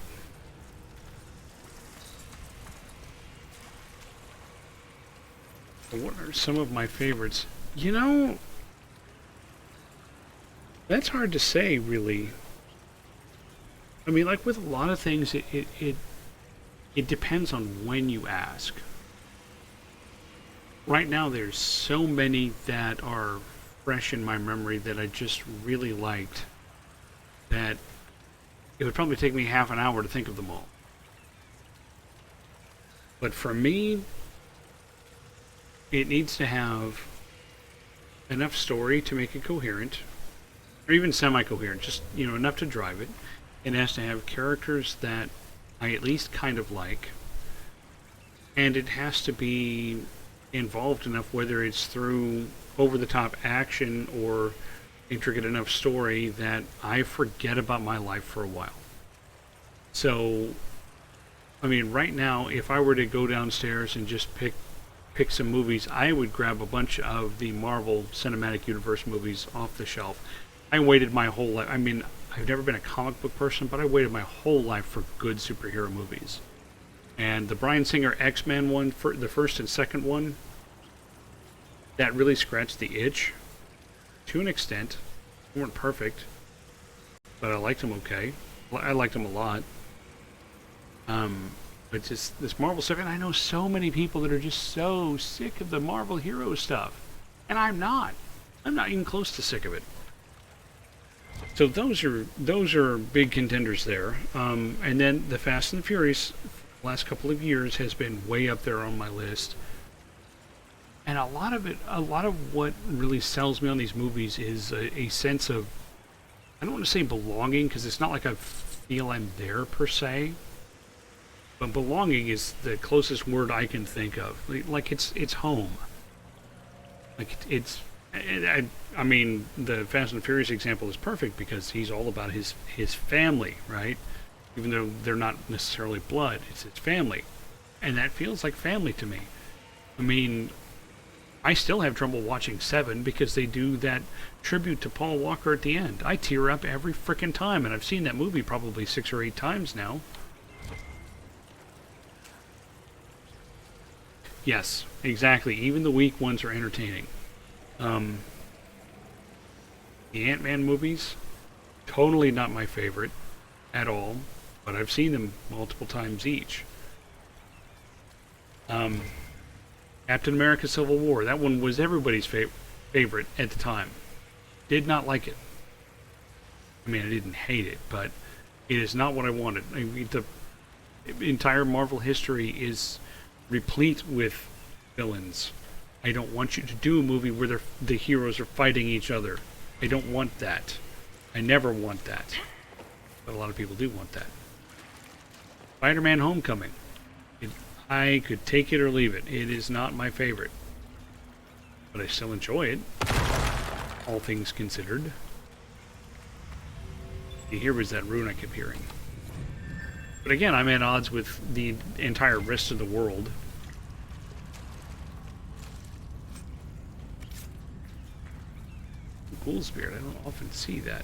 What are some of my favorites? You know, that's hard to say, really. I mean, like with a lot of things, it depends on when you ask. Right now, there's so many that are fresh in my memory that I just really liked that it would probably take me half an hour to think of them all. But for me, it needs to have enough story to make it coherent, or even semi-coherent, just, you know, enough to drive it. It has to have characters that I at least kind of like, and it has to be involved enough, whether it's through over-the-top action or intricate enough story that I forget about my life for a while. So, I mean, right now, if I were to go downstairs and just pick some movies, I would grab a bunch of the Marvel Cinematic Universe movies off the shelf. I waited my whole life. I mean, I've never been a comic book person, but I waited my whole life for good superhero movies. And the Bryan Singer X-Men one, for the first and second one, that really scratched the itch to an extent. They weren't perfect, but I liked them okay. I liked them a lot. But just this Marvel stuff, and I know so many people that are just so sick of the Marvel hero stuff, and I'm not. I'm not even close to sick of it. So those are big contenders there. And then the Fast and the Furious, last couple of years, has been way up there on my list. And a lot of what really sells me on these movies is a sense of, I don't want to say belonging, because it's not like I feel I'm there per se. But belonging is the closest word I can think of. Like it's home. Like I mean, the Fast and the Furious example is perfect because he's all about his family, right? Even though they're not necessarily blood, it's his family. And that feels like family to me. I mean, I still have trouble watching 7 because they do that tribute to Paul Walker at the end. I tear up every frickin' time, and I've seen that movie probably 6 or 8 times now. Yes, exactly. Even the weak ones are entertaining. The Ant-Man movies, totally not my favorite at all, but I've seen them multiple times each. Captain America Civil War, that one was everybody's favorite at the time. Did not like it. I mean, I didn't hate it, but it is not what I wanted. I mean, the entire Marvel history is replete with villains. I don't want you to do a movie where the heroes are fighting each other. I don't want that. I never want that. But a lot of people do want that. Spider-Man Homecoming. I could take it or leave it. It is not my favorite. But I still enjoy it. All things considered. Here was that rune I kept hearing. But again, I'm at odds with the entire rest of the world. Ghoul Spirit, I don't often see that.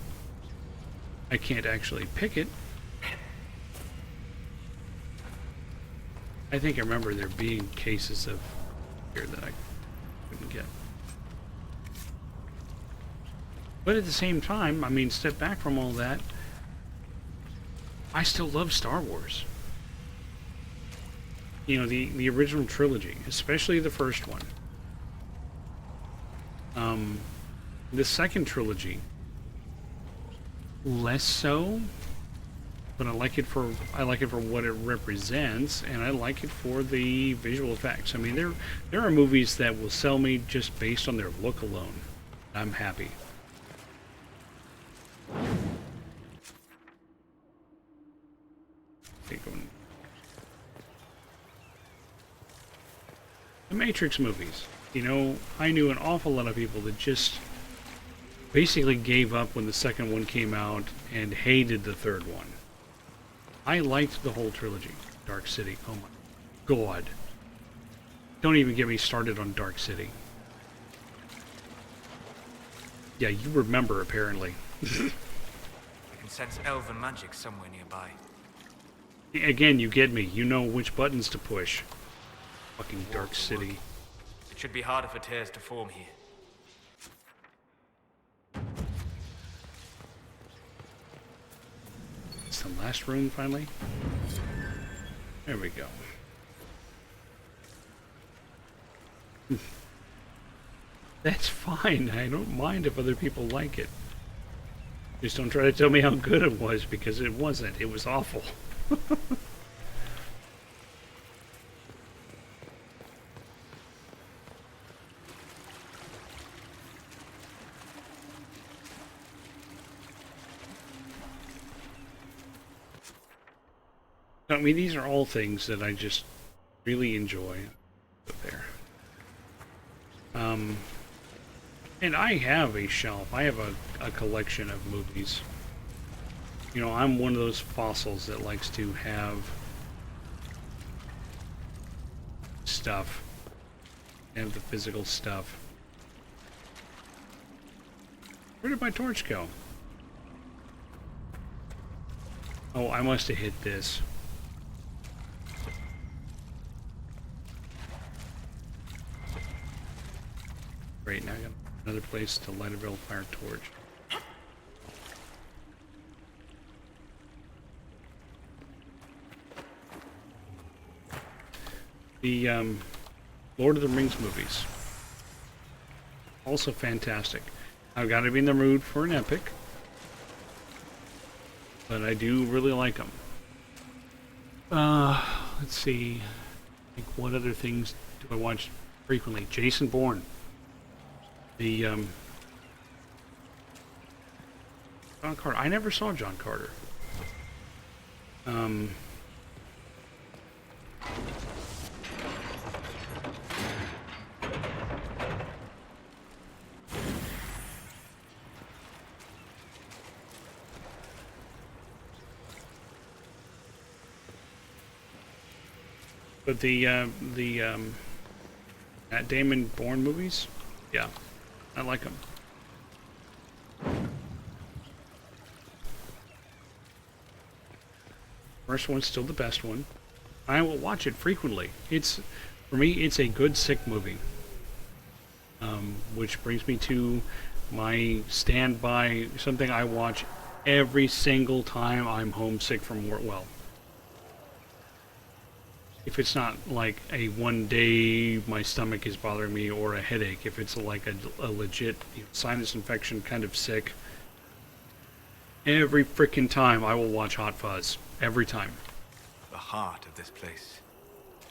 I can't actually pick it. I think I remember there being cases of here that I couldn't get. But at the same time, I mean, step back from all that, I still love Star Wars. You know, the original trilogy, especially the first one. The second trilogy, less so, but I like it for what it represents, and I like it for the visual effects. I mean, there are movies that will sell me just based on their look alone. I'm happy. The Matrix movies. You know, I knew an awful lot of people that just basically gave up when the second one came out and hated the third one. I liked the whole trilogy. Dark City. Oh my God. Don't even get me started on Dark City. Yeah, you remember, apparently. I can sense elven magic somewhere nearby. Again, you get me. You know which buttons to push. Fucking Dark City. It should be harder for tears to form here. It's the last room, finally. There we go. That's fine. I don't mind if other people like it. Just don't try to tell me how good it was, because it wasn't. It was awful. I mean, these are all things that I just really enjoy. There. And I have a shelf. I have a collection of movies. You know, I'm one of those fossils that likes to have stuff. Have the physical stuff. Where did my torch go? Oh, I must have hit this. Great, now I got another place to light a fire torch. The Lord of the Rings movies. Also fantastic. I've got to be in the mood for an epic, but I do really like them. Let's see. Like, what other things do I watch frequently? Jason Bourne. The John Carter. I never saw John Carter. But the Matt Damon Bourne movies, yeah, I like them. First one's still the best one. I will watch it frequently. For me, it's a good sick movie. Which brings me to my standby, something I watch every single time I'm homesick from work. Well, if it's not like a one day my stomach is bothering me or a headache, if it's like a legit sinus infection kind of sick, every freaking time I will watch Hot Fuzz. Every time. The heart of this place.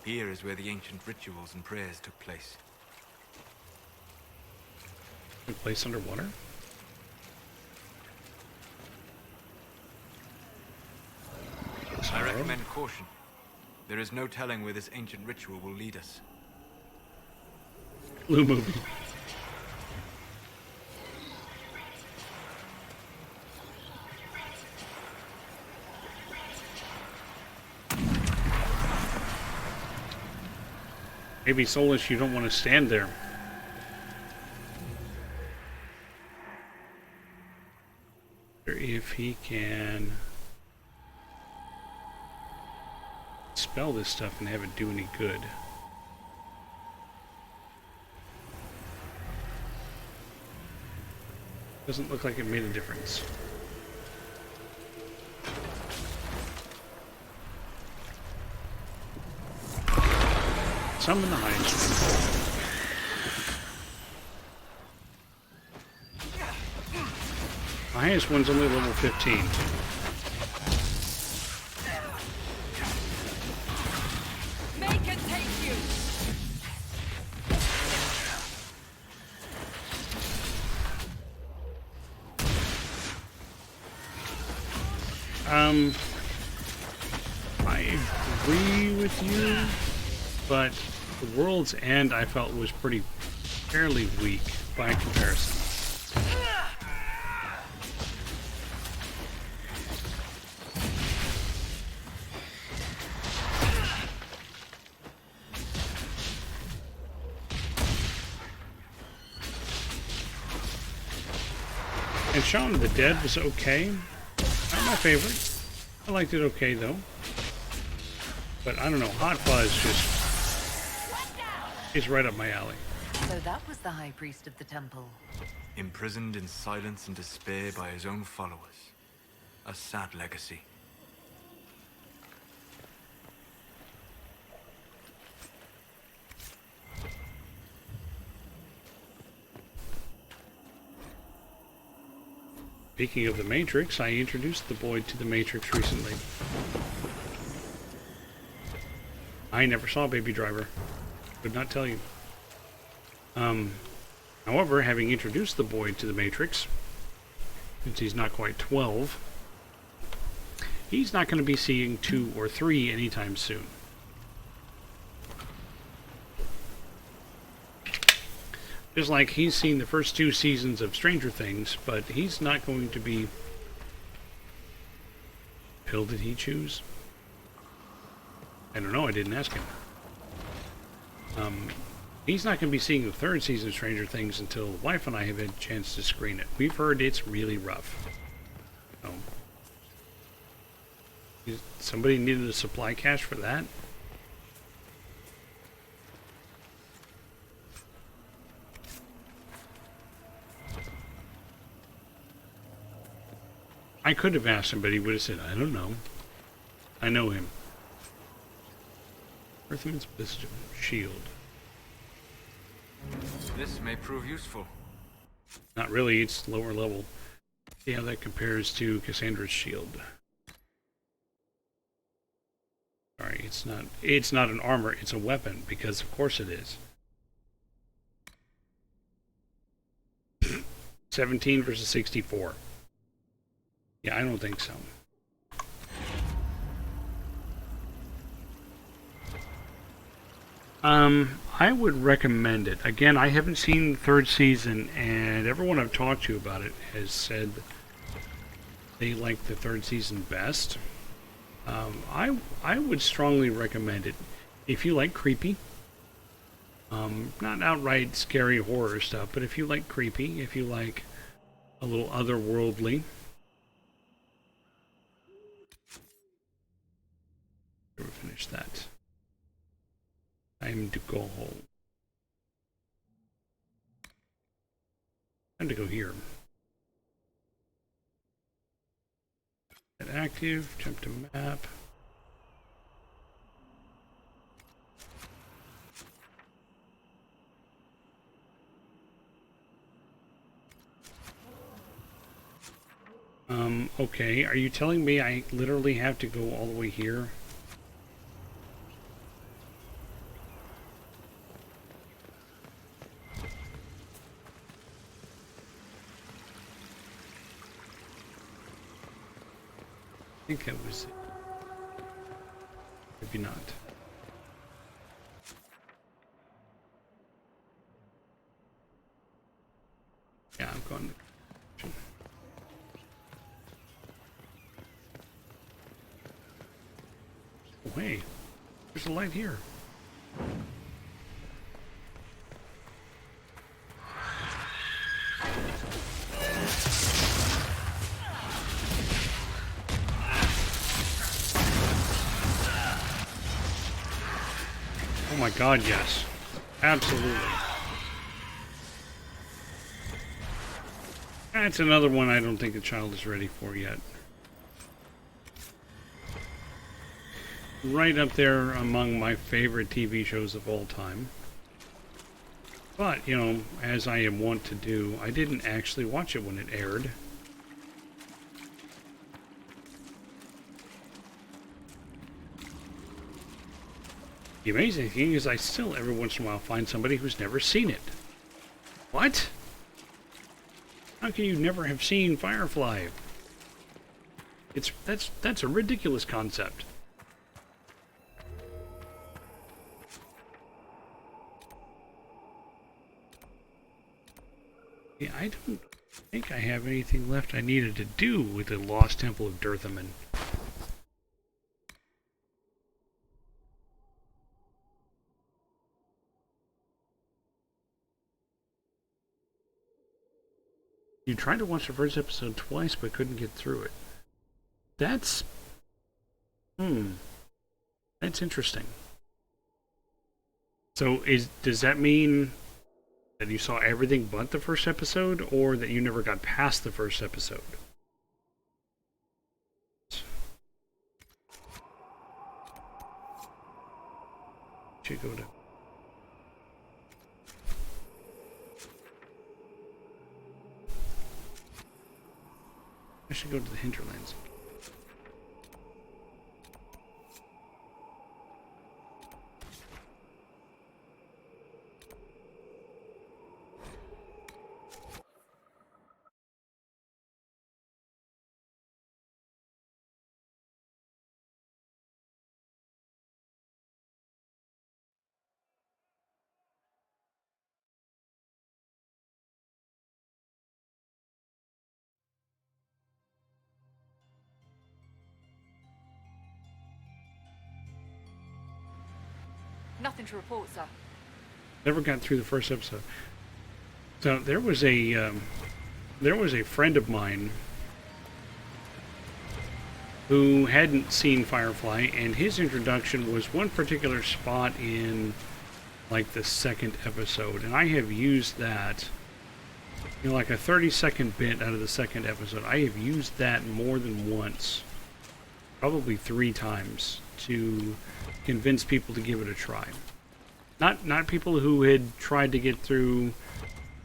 Here is where the ancient rituals and prayers took place. Took place underwater? I recommend caution. There is no telling where this ancient ritual will lead us. Blue movie. Maybe Solus, you don't want to stand there. If he can spell this stuff and have it do any good. Doesn't look like it made a difference. Some in the highest. The highest one's only level 15. Make it take you. I agree with you, but the World's End I felt was fairly weak by comparison. And Shaun of the Dead was okay. Not my favorite. I liked it okay though. But I don't know, Hot Fuzz is right up my alley. So that was the High Priest of the Temple. Imprisoned in silence and despair by his own followers. A sad legacy. Speaking of the Matrix, I introduced the boy to the Matrix recently. I never saw Baby Driver. Could not tell you. However, having introduced the boy to the Matrix, since he's not quite 12, he's not going to be seeing 2 or 3 anytime soon. Just like he's seen the first 2 seasons of Stranger Things, but he's not going to be... Pill did he choose? I don't know, I didn't ask him. He's not going to be seeing the 3rd season of Stranger Things until the wife and I have had a chance to screen it. We've heard it's really rough. So, somebody needed a supply cache for that? I could have asked him, but he would have said, I don't know. I know him. Earthman's Wisdom Shield. This may prove useful. Not really, it's lower level. See how that compares to Cassandra's shield. Sorry, it's not an armor, it's a weapon, because of course it is. 17 versus 64. Yeah, I don't think so. I would recommend it. Again, I haven't seen the 3rd season, and everyone I've talked to about it has said they like the 3rd season best. I would strongly recommend it if you like creepy. Not outright scary horror stuff, but if you like creepy, if you like a little otherworldly. Never finish that. Time to go home. Time to go here. Get active, jump to map. Okay, are you telling me I literally have to go all the way here? I think that was it. Maybe not. Yeah, I'm going to... Oh, hey, there's a light here. Oh my god, yes. Absolutely. That's another one I don't think the child is ready for yet. Right up there among my favorite TV shows of all time. But, you know, as I am wont to do, I didn't actually watch it when it aired. The amazing thing is I still every once in a while find somebody who's never seen it. What? How can you never have seen Firefly? That's a ridiculous concept. Yeah, I don't think I have anything left I needed to do with the Lost Temple of Dirthaman. You tried to watch the first episode twice but couldn't get through it. That's... That's interesting. So does that mean that you saw everything but the first episode, or that you never got past the first episode? Should go to... I should go to the hinterlands. Nothing to report, sir. Never got through the first episode. So there was a friend of mine who hadn't seen Firefly, and his introduction was one particular spot in like the second episode, and I have used that, you know, like a 30-second bit out of the second episode. I have used that more than once, probably 3 times, to convince people to give it a try. Not people who had tried to get through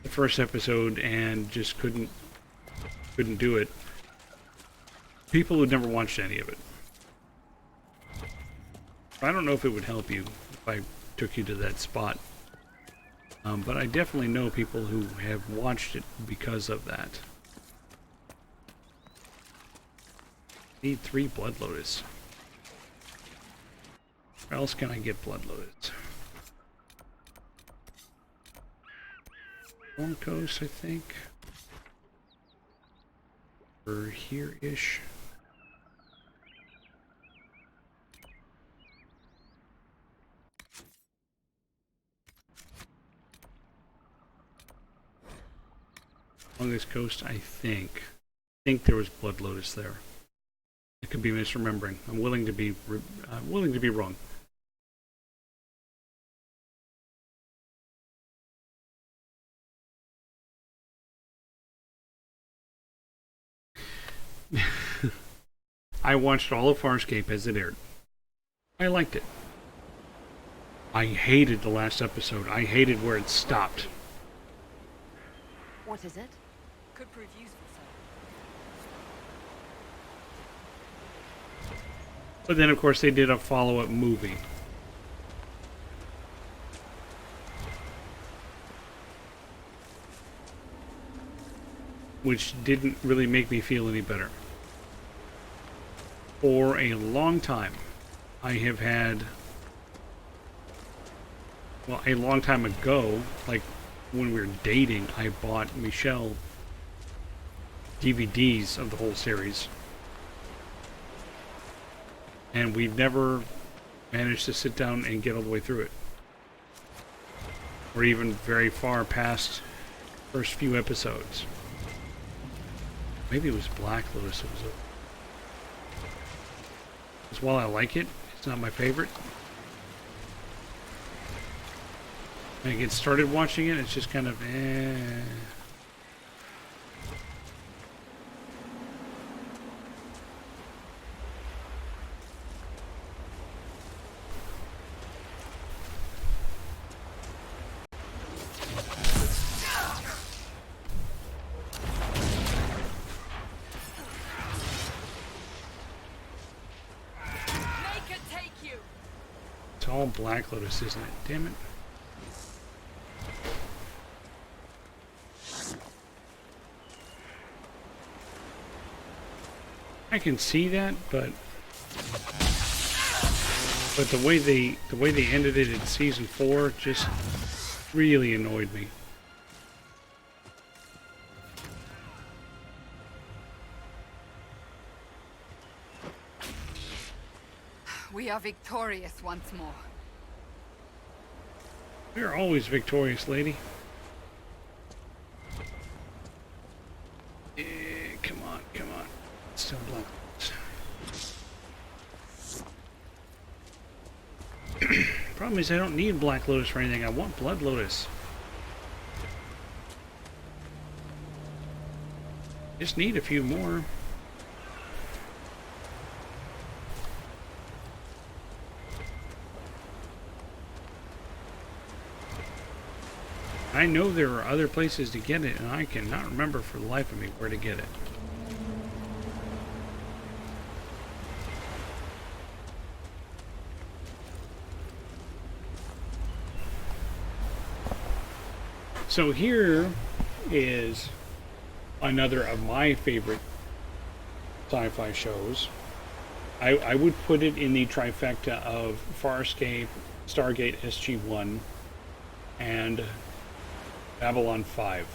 the first episode and just couldn't do it. People who'd never watched any of it. I don't know if it would help you if I took you to that spot. But I definitely know people who have watched it because of that. Need 3 Blood Lotus. Where else can I get Blood Lotus? Storm Coast, I think. Or here-ish. Along this coast, I think there was Blood Lotus there. I could be misremembering. I'm willing to be wrong. I watched all of Farscape as it aired. I liked it. I hated the last episode. I hated where it stopped. What is it? Could prove useful, sir. But then, of course, they did a follow-up movie. Which didn't really make me feel any better. For a long time, I have had... Well, a long time ago, like when we were dating, I bought Michelle DVDs of the whole series. And we've never managed to sit down and get all the way through it. Or even very far past the first few episodes. Maybe it was Black Lotus. Because while I like it, it's not my favorite. When I get started watching it, it's just kind of all Black Lotus, isn't it? Damn it. I can see that, but the way they ended it in season 4 just really annoyed me. We are victorious once more. We're always victorious, lady. Come on, come on. Still Black Lotus. Problem is I don't need Black Lotus for anything. I want Blood Lotus. Just need a few more. I know there are other places to get it, and I cannot remember for the life of me where to get it. So here is another of my favorite sci-fi shows. I would put it in the trifecta of Farscape, Stargate SG-1, and Babylon 5.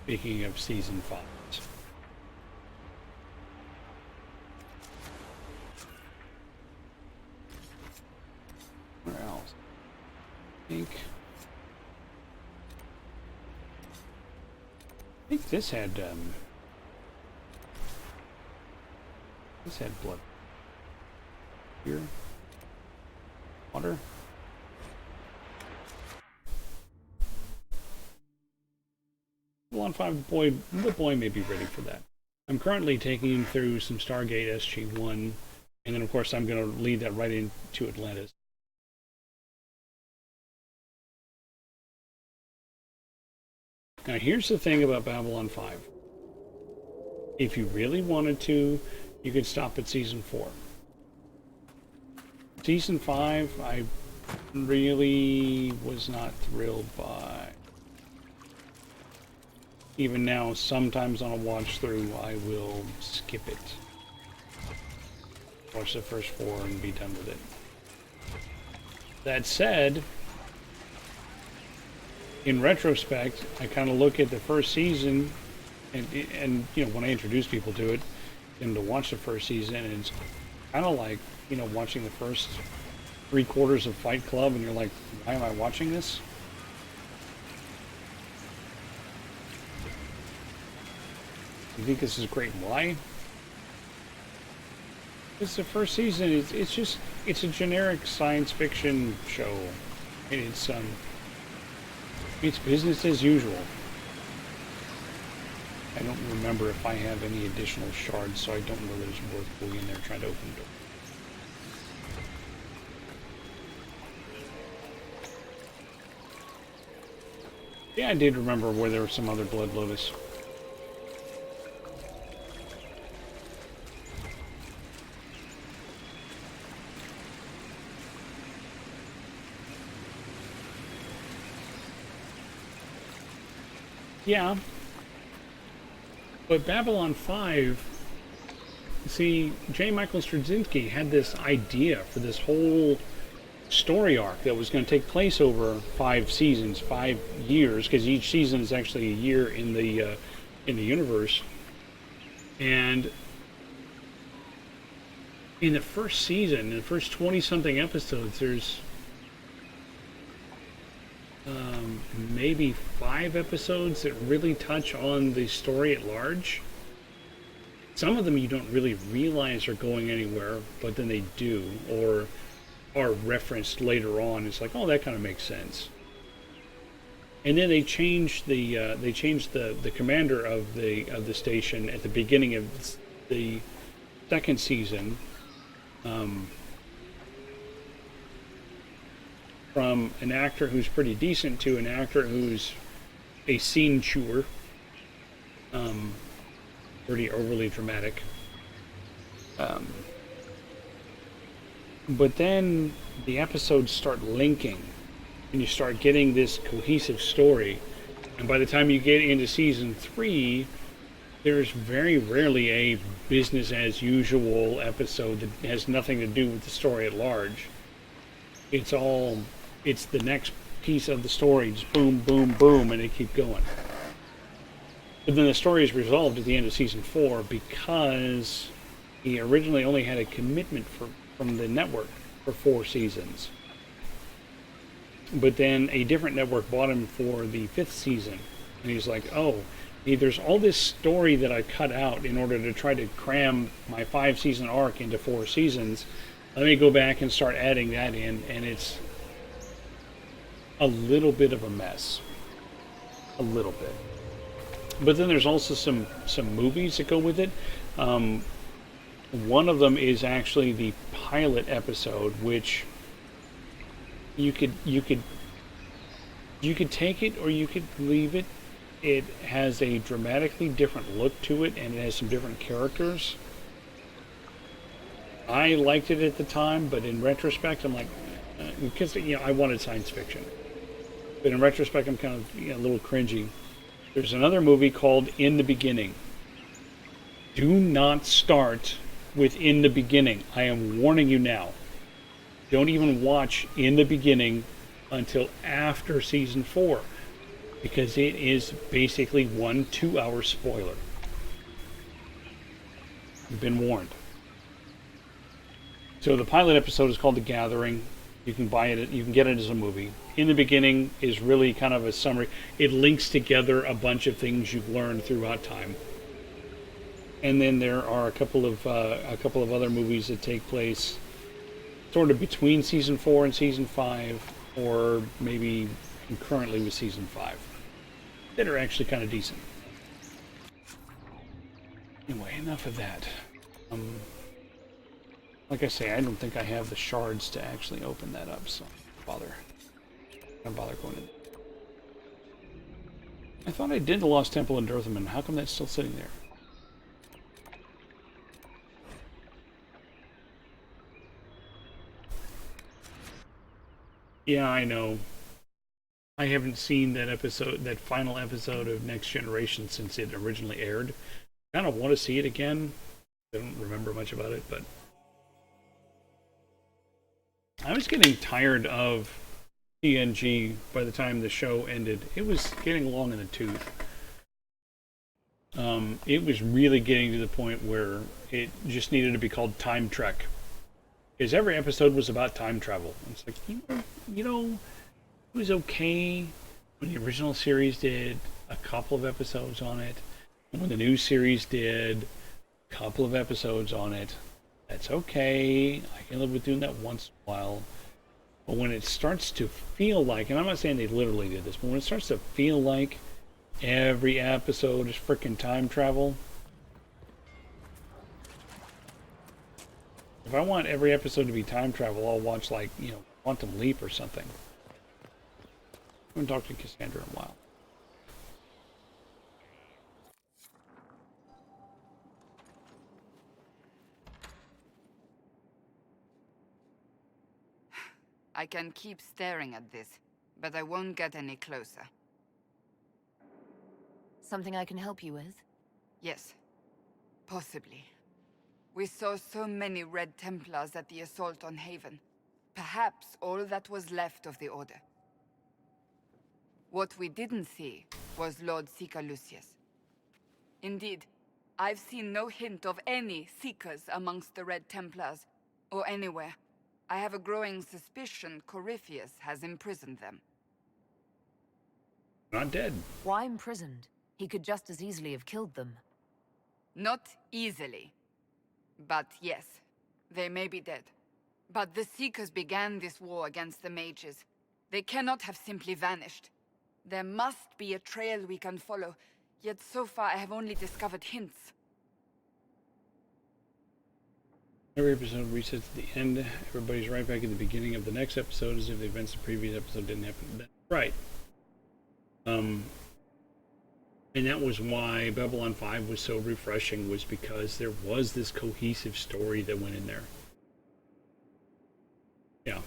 Speaking of season 5. Where else? I think this had blood. Here. Water. Babylon 5, the boy may be ready for that. I'm currently taking him through some Stargate SG-1, and then of course I'm going to lead that right into Atlantis. Now here's the thing about Babylon 5. If you really wanted to, you could stop at season 4. Season 5, I really was not thrilled by. Even now, sometimes on a watch through, I will skip it. Watch the first 4 and be done with it. That said, in retrospect, I kind of look at the first season, and you know, when I introduce people to it, and to watch the first season, and it's kind of like, you know, watching the first 3/4 of Fight Club, and you're like, why am I watching this? You think this is great? Why? Because the first season it's a generic science fiction show, and it's business as usual. I don't remember if I have any additional shards, so I don't know that it's worth going in there trying to open the door. Yeah, I did remember where there was some other Blood Lotus. Yeah. But Babylon 5, see, J. Michael Straczynski had this idea for this whole story arc that was going to take place over 5 seasons, 5 years, because each season is actually a year in the universe. And in the first season, in the first 20-something episodes, there's maybe 5 episodes that really touch on the story at large. Some of them you don't really realize are going anywhere, but then they do, or are referenced later on. It's like, oh, that kind of makes sense. And then they changed the commander of the station at the beginning of the second season. From an actor who's pretty decent to an actor who's a scene chewer, pretty overly dramatic. But then the episodes start linking, and you start getting this cohesive story. And by the time you get into season 3, there's very rarely a business as usual episode that has nothing to do with the story at large. It's the next piece of the story, just boom, boom, boom, and they keep going. But then the story is resolved at the end of season 4 because he originally only had a commitment from the network for 4 seasons. But then a different network bought him for the 5th season. And he's like, oh, there's all this story that I cut out in order to try to cram my 5-season arc into 4 seasons. Let me go back and start adding that in, and it's a little bit of a mess. A little bit. But then there's also some movies that go with it. One of them is actually the pilot episode, which you could take it or you could leave it. It has a dramatically different look to it, and it has some different characters. I liked it at the time, but in retrospect, I'm like, because I wanted science fiction. But in retrospect, I'm kind of a little cringy. There's another movie called In the Beginning. Do not start with In the Beginning. I am warning you now. Don't even watch In the Beginning until after season 4, because it is basically 1 2-hour spoiler. You've been warned. So the pilot episode is called The Gathering. You can buy it. You can get it as a movie. In the Beginning is really kind of a summary. It links together a bunch of things you've learned throughout time. And then there are a couple of other movies that take place sort of between season 4 and season 5, or maybe concurrently with season 5, that are actually kind of decent. Anyway, enough of that. Like I say, I don't think I have the shards to actually open that up, so don't bother going in. I thought I did the Lost Temple in Dorthaman. How come that's still sitting there? Yeah, I know. I haven't seen that final episode of Next Generation since it originally aired. I kind of want to see it again. I don't remember much about it, but I was getting tired of TNG by the time the show ended. It was getting long in the tooth. It was really getting to the point where it just needed to be called Time Trek. Because every episode was about time travel. It's like, it was okay when the original series did a couple of episodes on it. And when the new series did a couple of episodes on it. That's okay. I can live with doing that once in a while. But when it starts to feel like, and I'm not saying they literally did this, but when it starts to feel like every episode is frickin' time travel. If I want every episode to be time travel, I'll watch Quantum Leap or something. I haven't talked to Cassandra in a while. I can keep staring at this, but I won't get any closer. Something I can help you with? Yes. Possibly. We saw so many Red Templars at the assault on Haven. Perhaps all that was left of the Order. What we didn't see was Lord Seeker Lucius. Indeed, I've seen no hint of any Seekers amongst the Red Templars, or anywhere. I have a growing suspicion Corypheus has imprisoned them. Not dead. Why imprisoned? He could just as easily have killed them. Not easily. But yes, they may be dead. But the Seekers began this war against the mages. They cannot have simply vanished. There must be a trail we can follow, yet so far I have only discovered hints. Every episode resets at the end. Everybody's right back at the beginning of the next episode as if the events of the previous episode didn't happen. That's right. And that was why Babylon 5 was so refreshing, was because there was this cohesive story that went in there. Yeah.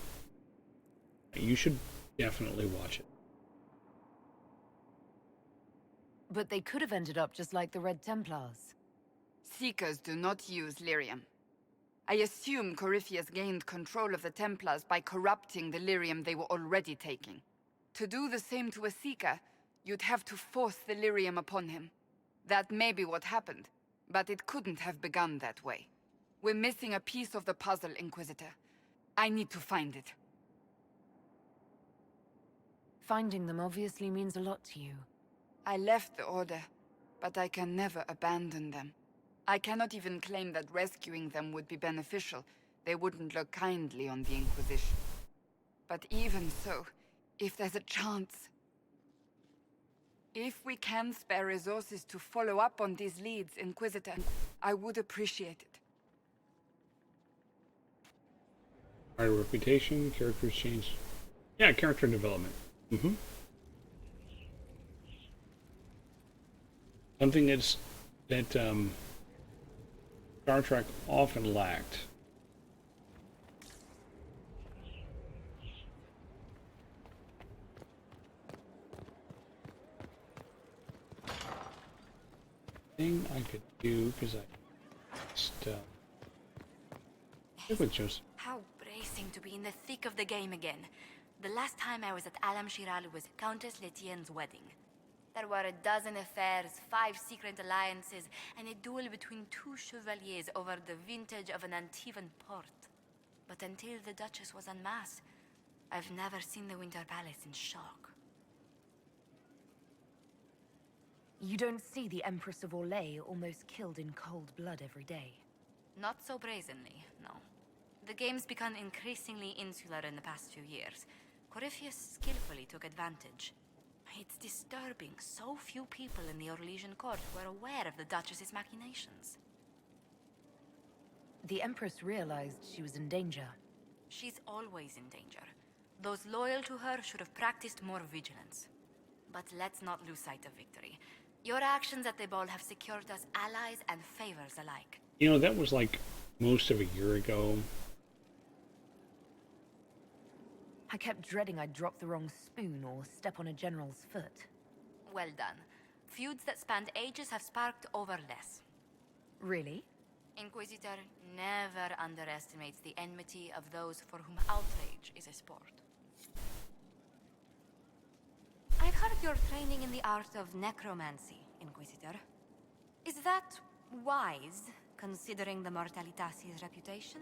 You should definitely watch it. But they could have ended up just like the Red Templars. Seekers do not use lyrium. I assume Corypheus gained control of the Templars by corrupting the lyrium they were already taking. To do the same to a Seeker, you'd have to force the lyrium upon him. That may be what happened, but it couldn't have begun that way. We're missing a piece of the puzzle, Inquisitor. I need to find it. Finding them obviously means a lot to you. I left the Order, but I can never abandon them. I cannot even claim that rescuing them would be beneficial. They wouldn't look kindly on the Inquisition. But even so, if there's a chance... If we can spare resources to follow up on these leads, Inquisitor, I would appreciate it. Our reputation, characters change. Yeah, character development. Mm-hmm. Something that Star Trek often lacked. Thing I could do, because I just stick with Joseph. How bracing to be in the thick of the game again. The last time I was at Alam Shiral was Countess Letienne's wedding. There were a dozen affairs, 5 secret alliances, and a duel between 2 chevaliers over the vintage of an Antivan port. But until the Duchess was en masse, I've never seen the Winter Palace in shock. You don't see the Empress of Orlais almost killed in cold blood every day. Not so brazenly, no. The game's become increasingly insular in the past few years. Corypheus skillfully took advantage. It's disturbing so few people in the Orlesian court were aware of the Duchess's machinations. The Empress realized she was in danger. She's always in danger. Those loyal to her should have practiced more vigilance. But let's not lose sight of victory. Your actions at the ball have secured us allies and favors alike. You know, that was like most of a year ago. I kept dreading I'd drop the wrong spoon or step on a general's foot. Well done. Feuds that spanned ages have sparked over less. Really? Inquisitor never underestimates the enmity of those for whom outrage is a sport. I've heard you're training in the art of necromancy, Inquisitor. Is that wise, considering the Mortalitatis' reputation?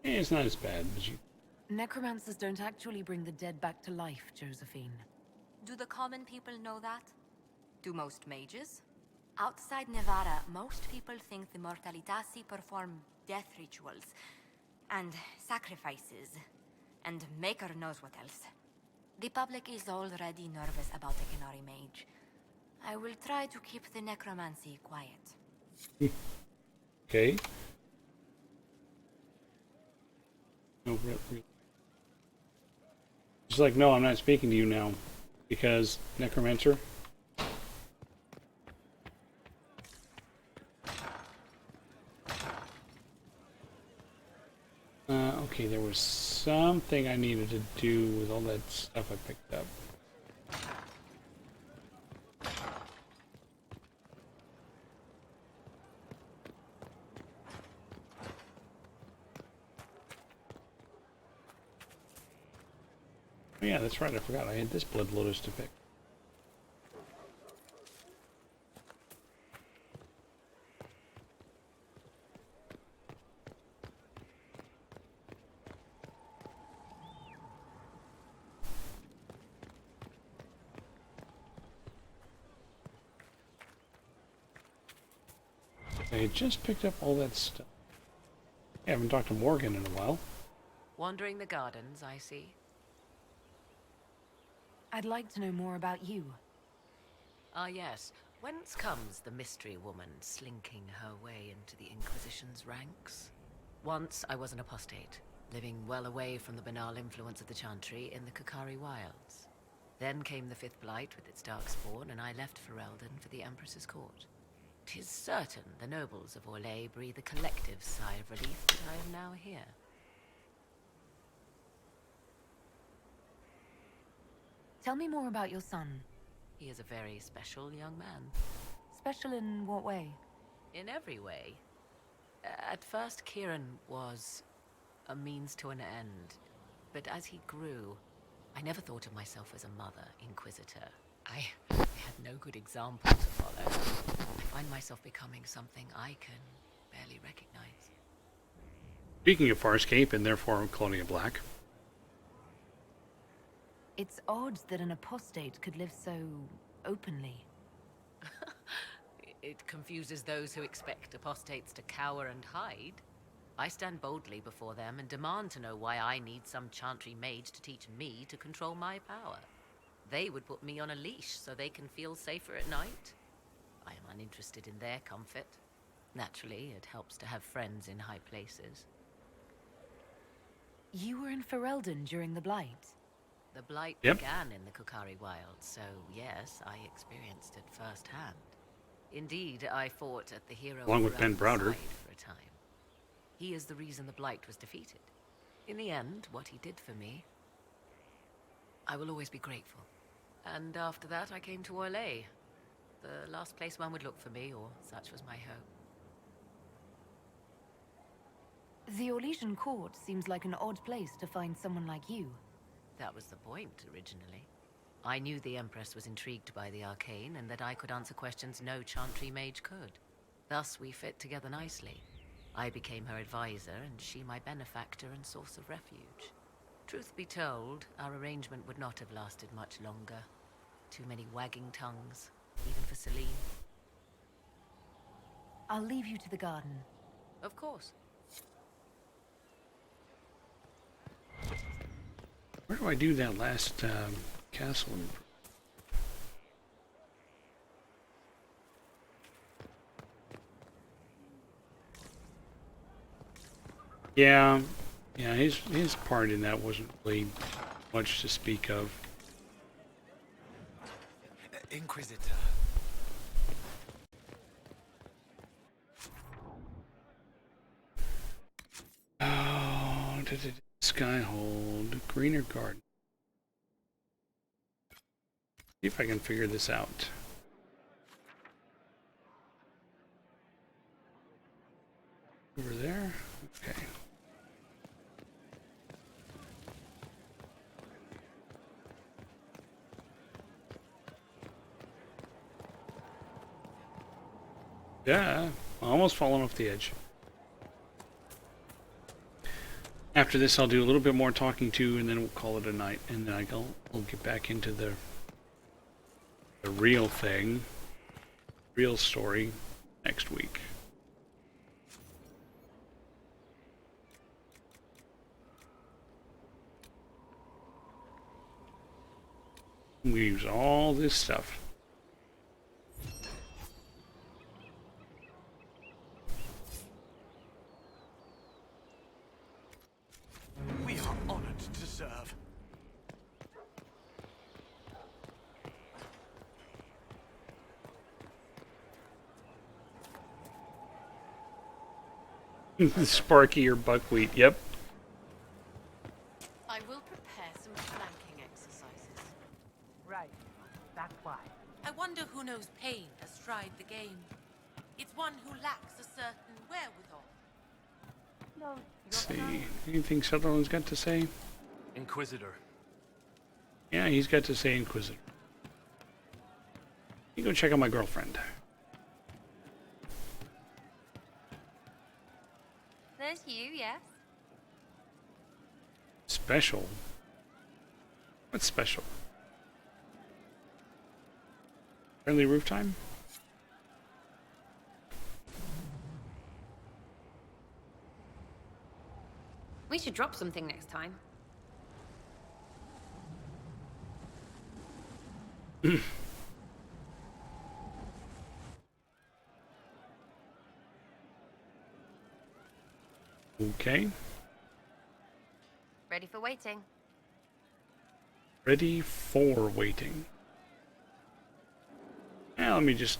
It's not as bad as you... Necromancers don't actually bring the dead back to life, Josephine. Do the common people know that? Do most mages? Outside Nevada, most people think the Mortalitasi perform death rituals, and sacrifices, and Maker knows what else. The public is already nervous about the Canary Mage. I will try to keep the necromancy quiet. Okay. No, really. She's like, no, I'm not speaking to you now. Because necromancer. Okay, there was something I needed to do with all that stuff I picked up. Oh yeah, that's right, I forgot I had this blood lotus to pick. I had just picked up all that stuff. I haven't talked to Morgan in a while. Wandering the gardens, I see. I'd like to know more about you. Ah yes, whence comes the mystery woman slinking her way into the Inquisition's ranks? Once I was an apostate, living well away from the banal influence of the Chantry in the Kakari Wilds. Then came the Fifth Blight with its darkspawn, and I left Ferelden for the Empress's court. 'Tis certain the nobles of Orlais breathe a collective sigh of relief that I am now here. Tell me more about your son. He is a very special young man. Special in what way? In every way. At first, Kieran was a means to an end. But as he grew, I never thought of myself as a mother Inquisitor. I had no good example to follow. I find myself becoming something I can barely recognize. Speaking of Farscape, and therefore Colonia Black. It's odd that an apostate could live so openly. It confuses those who expect apostates to cower and hide. I stand boldly before them and demand to know why I need some chantry mage to teach me to control my power. They would put me on a leash so they can feel safer at night. I am uninterested in their comfort. Naturally, it helps to have friends in high places. You were in Ferelden during the Blight. The Blight Yep. began in the Kukari Wilds, so yes, I experienced it firsthand. Indeed, I fought at the hero Along with Ben Ferelden's Browder. side for a time. He is the reason the Blight was defeated. In the end, what he did for me, I will always be grateful. And after that, I came to Orlais. The last place one would look for me, or such was my hope. The Orlesian court seems like an odd place to find someone like you. That was the point, originally. I knew the Empress was intrigued by the arcane, and that I could answer questions no chantry mage could. Thus, we fit together nicely. I became her advisor, and she my benefactor and source of refuge. Truth be told, our arrangement would not have lasted much longer. Too many wagging tongues, even for Celine. I'll leave you to the garden. Of course. Where do I do that last castle? Yeah, his part in that wasn't really much to speak of. Inquisitor. Oh, Skyhold, Greener Garden. See if I can figure this out. Over there? Okay. Yeah, almost fallen off the edge. After this, I'll do a little bit more talking to, and then we'll call it a night. And then I'll get back into the real thing, real story, next week. We use all this stuff. We are honored to serve. Sparky or buckwheat, yep. I will prepare some flanking exercises. Right. That's why. I wonder who knows pain has tried the game. It's one who lacks a certain wherewithal. No, Let's see. Anything Sutherland's got to say? Inquisitor. Yeah, he's got to say Inquisitor. You go check out my girlfriend. There's you, yes? Special? What's special? Friendly roof time? We should drop something next time. Okay. Ready for waiting. Ready for waiting. Now let me just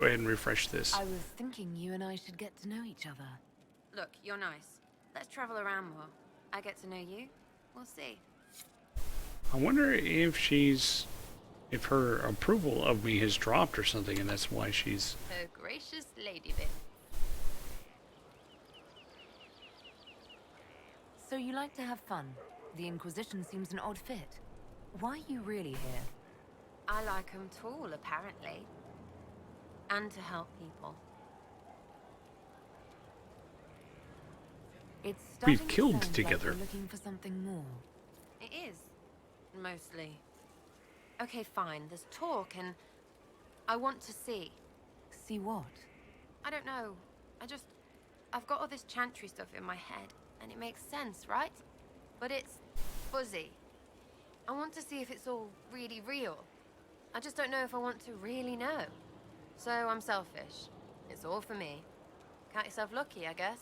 go ahead and refresh this. I was thinking you and I should get to know each other. Look, you're nice. Let's travel around more. I get to know you. We'll see. I wonder if her approval of me has dropped or something, and that's why she's... A gracious lady bit. So you like to have fun. The Inquisition seems an odd fit. Why are you really here? I like 'em tall, apparently. And to help people. It's starting We've killed to sound together. like you're looking for something more. It is. Mostly. Okay, fine. There's talk and... I want to see. See what? I don't know. I've got all this chantry stuff in my head, and it makes sense, right? But it's fuzzy. I want to see if it's all really real. I just don't know if I want to really know. So I'm selfish. It's all for me. Count yourself lucky, I guess.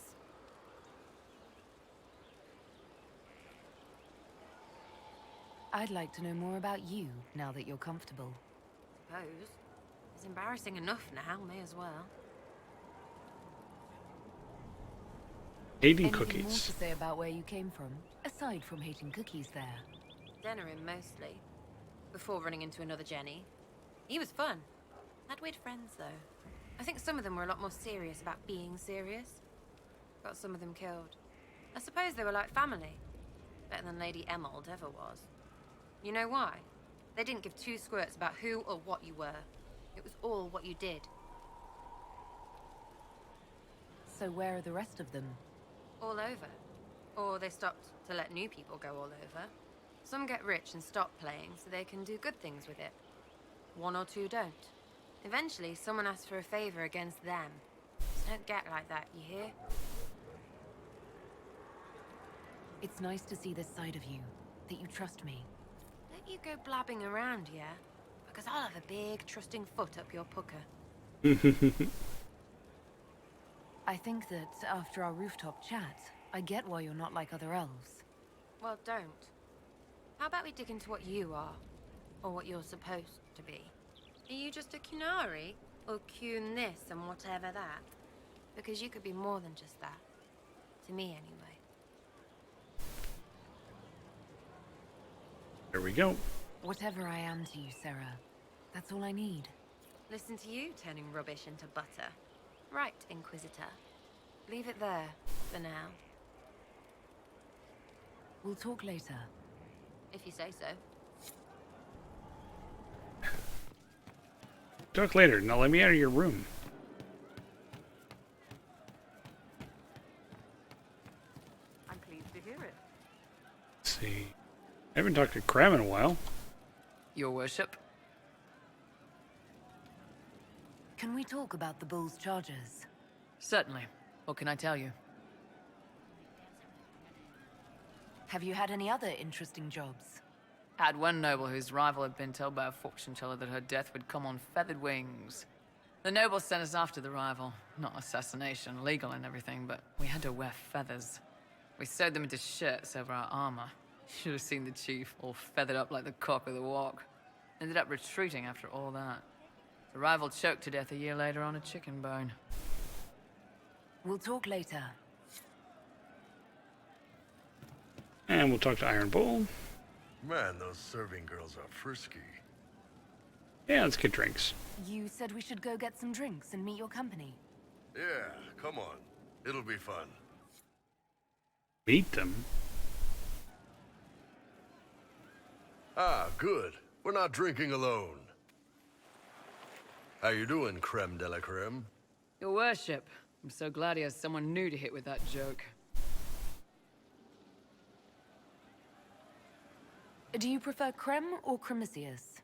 I'd like to know more about you, now that you're comfortable. Suppose. It's embarrassing enough now, may as well. Hating Anything cookies. more to say about where you came from, aside from hating cookies there? Denerim, mostly. Before running into another Jenny. He was fun. Had weird friends, though. I think some of them were a lot more serious about being serious. Got some of them killed. I suppose they were like family. Better than Lady Emerald ever was. You know why? They didn't give two squirts about who or what you were. It was all what you did. So where are the rest of them? All over. Or they stopped to let new people go all over. Some get rich and stop playing so they can do good things with it. One or two don't. Eventually, someone asks for a favor against them. Just don't get like that, you hear? It's nice to see this side of you, that you trust me. Don't you go blabbing around, yeah? Because I'll have a big, trusting foot up your pucker. I think that after our rooftop chat, I get why you're not like other elves. Well, don't. How about we dig into what you are? Or what you're supposed to be? Are you just a Qunari? Or Qun this and whatever that? Because you could be more than just that. To me, anyway. There we go. Whatever I am to you, Sarah, that's all I need. Listen to you turning rubbish into butter. Right, Inquisitor. Leave it there, for now. We'll talk later. If you say so. Talk later. Now let me out of your room. I'm pleased to hear it. Let's see. I haven't talked to Krem in a while. Your worship? Can we talk about the Bull's charges? Certainly. What can I tell you? Have you had any other interesting jobs? Had one noble whose rival had been told by a fortune teller that her death would come on feathered wings. The noble sent us after the rival. Not assassination, legal and everything, but we had to wear feathers. We sewed them into shirts over our armor. Should have seen the chief, all feathered up like the cock of the walk. Ended up retreating after all that. The rival choked to death a year later on a chicken bone. We'll talk later. And we'll talk to Iron Bull. Man, those serving girls are frisky. Yeah, let's get drinks. You said we should go get some drinks and meet your company. Yeah, come on. It'll be fun. Meet them? Ah, good. We're not drinking alone. How you doing, creme de la creme? Your worship. I'm so glad he has someone new to hit with that joke. Do you prefer Krem or Cremisius?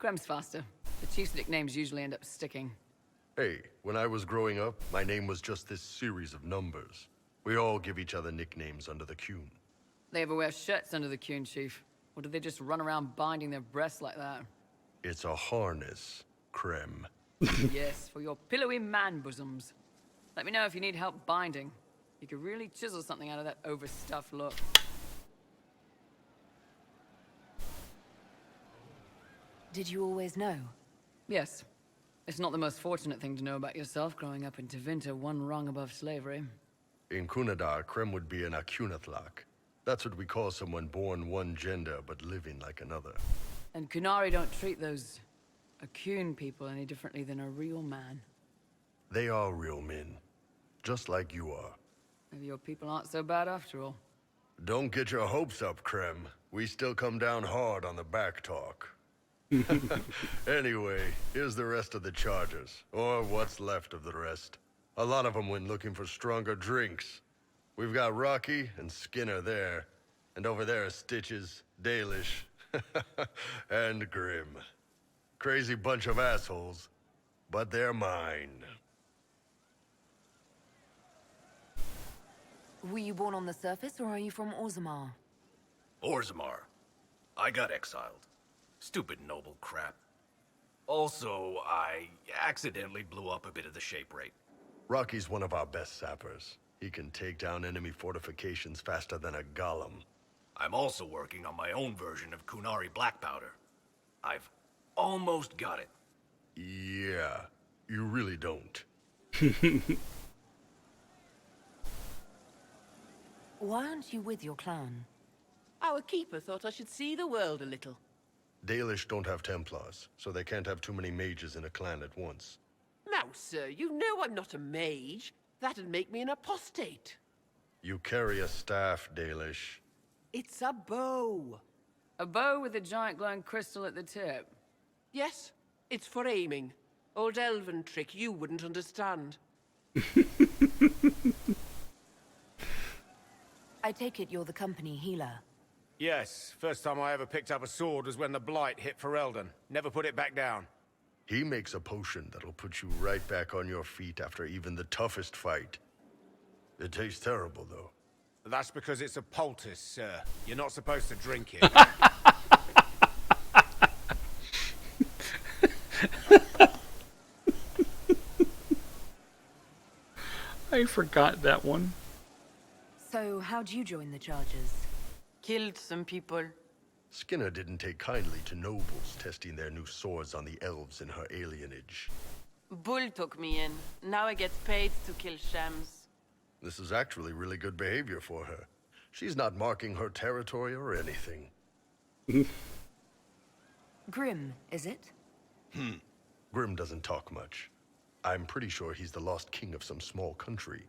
Krem's faster. The chief's nicknames usually end up sticking. Hey, when I was growing up, my name was just this series of numbers. We all give each other nicknames under the Qun. They ever wear shirts under the Qun, chief? Or do they just run around binding their breasts like that? It's a harness, creme. Yes, for your pillowy man bosoms. Let me know if you need help binding. You could really chisel something out of that overstuffed look. Did you always know? Yes. It's not the most fortunate thing to know about yourself growing up in Tevinter, one rung above slavery. In Kunadar, creme would be an Akunathlak. That's what we call someone born one gender but living like another. And Kunari don't treat those Akun people any differently than a real man. They are real men, just like you are. Maybe your people aren't so bad after all. Don't get your hopes up, Krem. We still come down hard on the back talk. Anyway, here's the rest of the chargers, or what's left of the rest. A lot of them went looking for stronger drinks. We've got Rocky and Skinner there, and over there are Stitches, Dalish, and Grim. Crazy bunch of assholes, but they're mine. Were you born on the surface, or are you from Orzammar? Orzammar. I got exiled. Stupid noble crap. Also, I accidentally blew up a bit of the shape rate. Rocky's one of our best sappers. He can take down enemy fortifications faster than a golem. I'm also working on my own version of Kunari black powder. I've almost got it. Yeah, you really don't. Why aren't you with your clan? Our keeper thought I should see the world a little. Dalish don't have Templars, so they can't have too many mages in a clan at once. Now, sir, you know I'm not a mage. That'd make me an apostate. You carry a staff, Dalish. It's a bow. A bow with a giant glowing crystal at the tip. Yes, it's for aiming. Old elven trick you wouldn't understand. I take it you're the company healer. Yes, first time I ever picked up a sword was when the Blight hit Ferelden. Never put it back down. He makes a potion that'll put you right back on your feet after even the toughest fight. It tastes terrible, though. That's because it's a poultice, sir. You're not supposed to drink it. I forgot that one. So, how'd you join the Chargers? Killed some people. Skinner didn't take kindly to nobles testing their new swords on the elves in her alienage. Bull took me in. Now I get paid to kill shams. This is actually really good behavior for her. She's not marking her territory or anything. Grim, is it? Grim doesn't talk much. I'm pretty sure he's the lost king of some small country,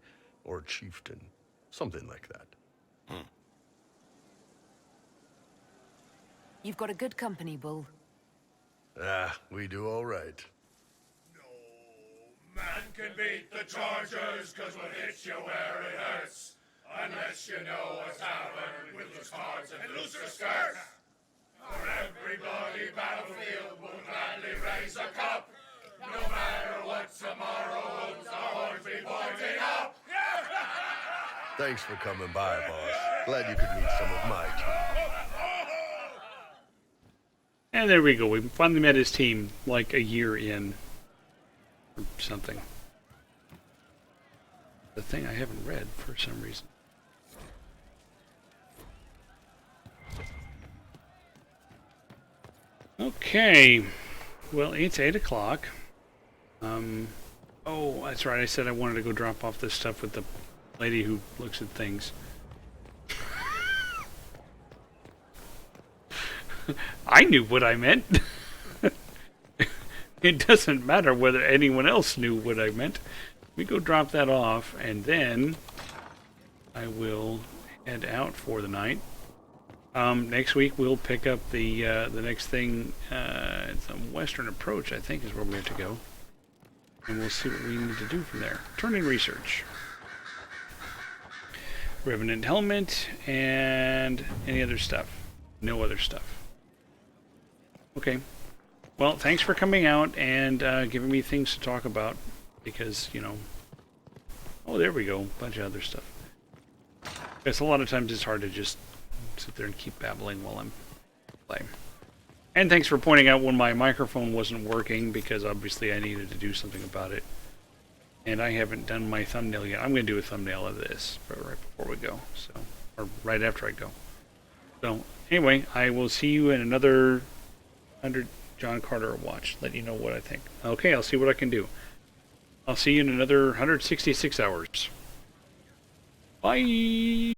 or chieftain. Something like that. You've got a good company, Bull. Ah, we do all right. Man can beat the Chargers, cause we'll hit you where it hurts. Unless you know a tavern with loose cards and looser skirts. For every bloody battlefield will gladly raise a cup. No matter what tomorrow holds, our horns be pointing up. Thanks for coming by, boss. Glad you could meet some of my team. And there we go. We finally met his team like a year in. Or something. The thing I haven't read for some reason. Okay. Well, it's 8 o'clock. Oh, that's right. I said I wanted to go drop off this stuff with the lady who looks at things. I knew what I meant. It doesn't matter whether anyone else knew what I meant. We go drop that off, and then I will head out for the night. Next week we'll pick up the next thing. It's a western approach, I think, is where we have to go, and we'll see what we need to do from there. Turn in research. Revenant helmet and any other stuff. No other stuff. Okay. Well, thanks for coming out and giving me things to talk about, because, you know... Oh, there we go. A bunch of other stuff. Because a lot of times it's hard to just sit there and keep babbling while I'm playing. And thanks for pointing out when my microphone wasn't working, because obviously I needed to do something about it. And I haven't done my thumbnail yet. I'm going to do a thumbnail of this right before we go. So, or right after I go. So, anyway, I will see you in another 100 John Carter watch. Let you know what I think. Okay, I'll see what I can do. I'll see you in another 166 hours. Bye!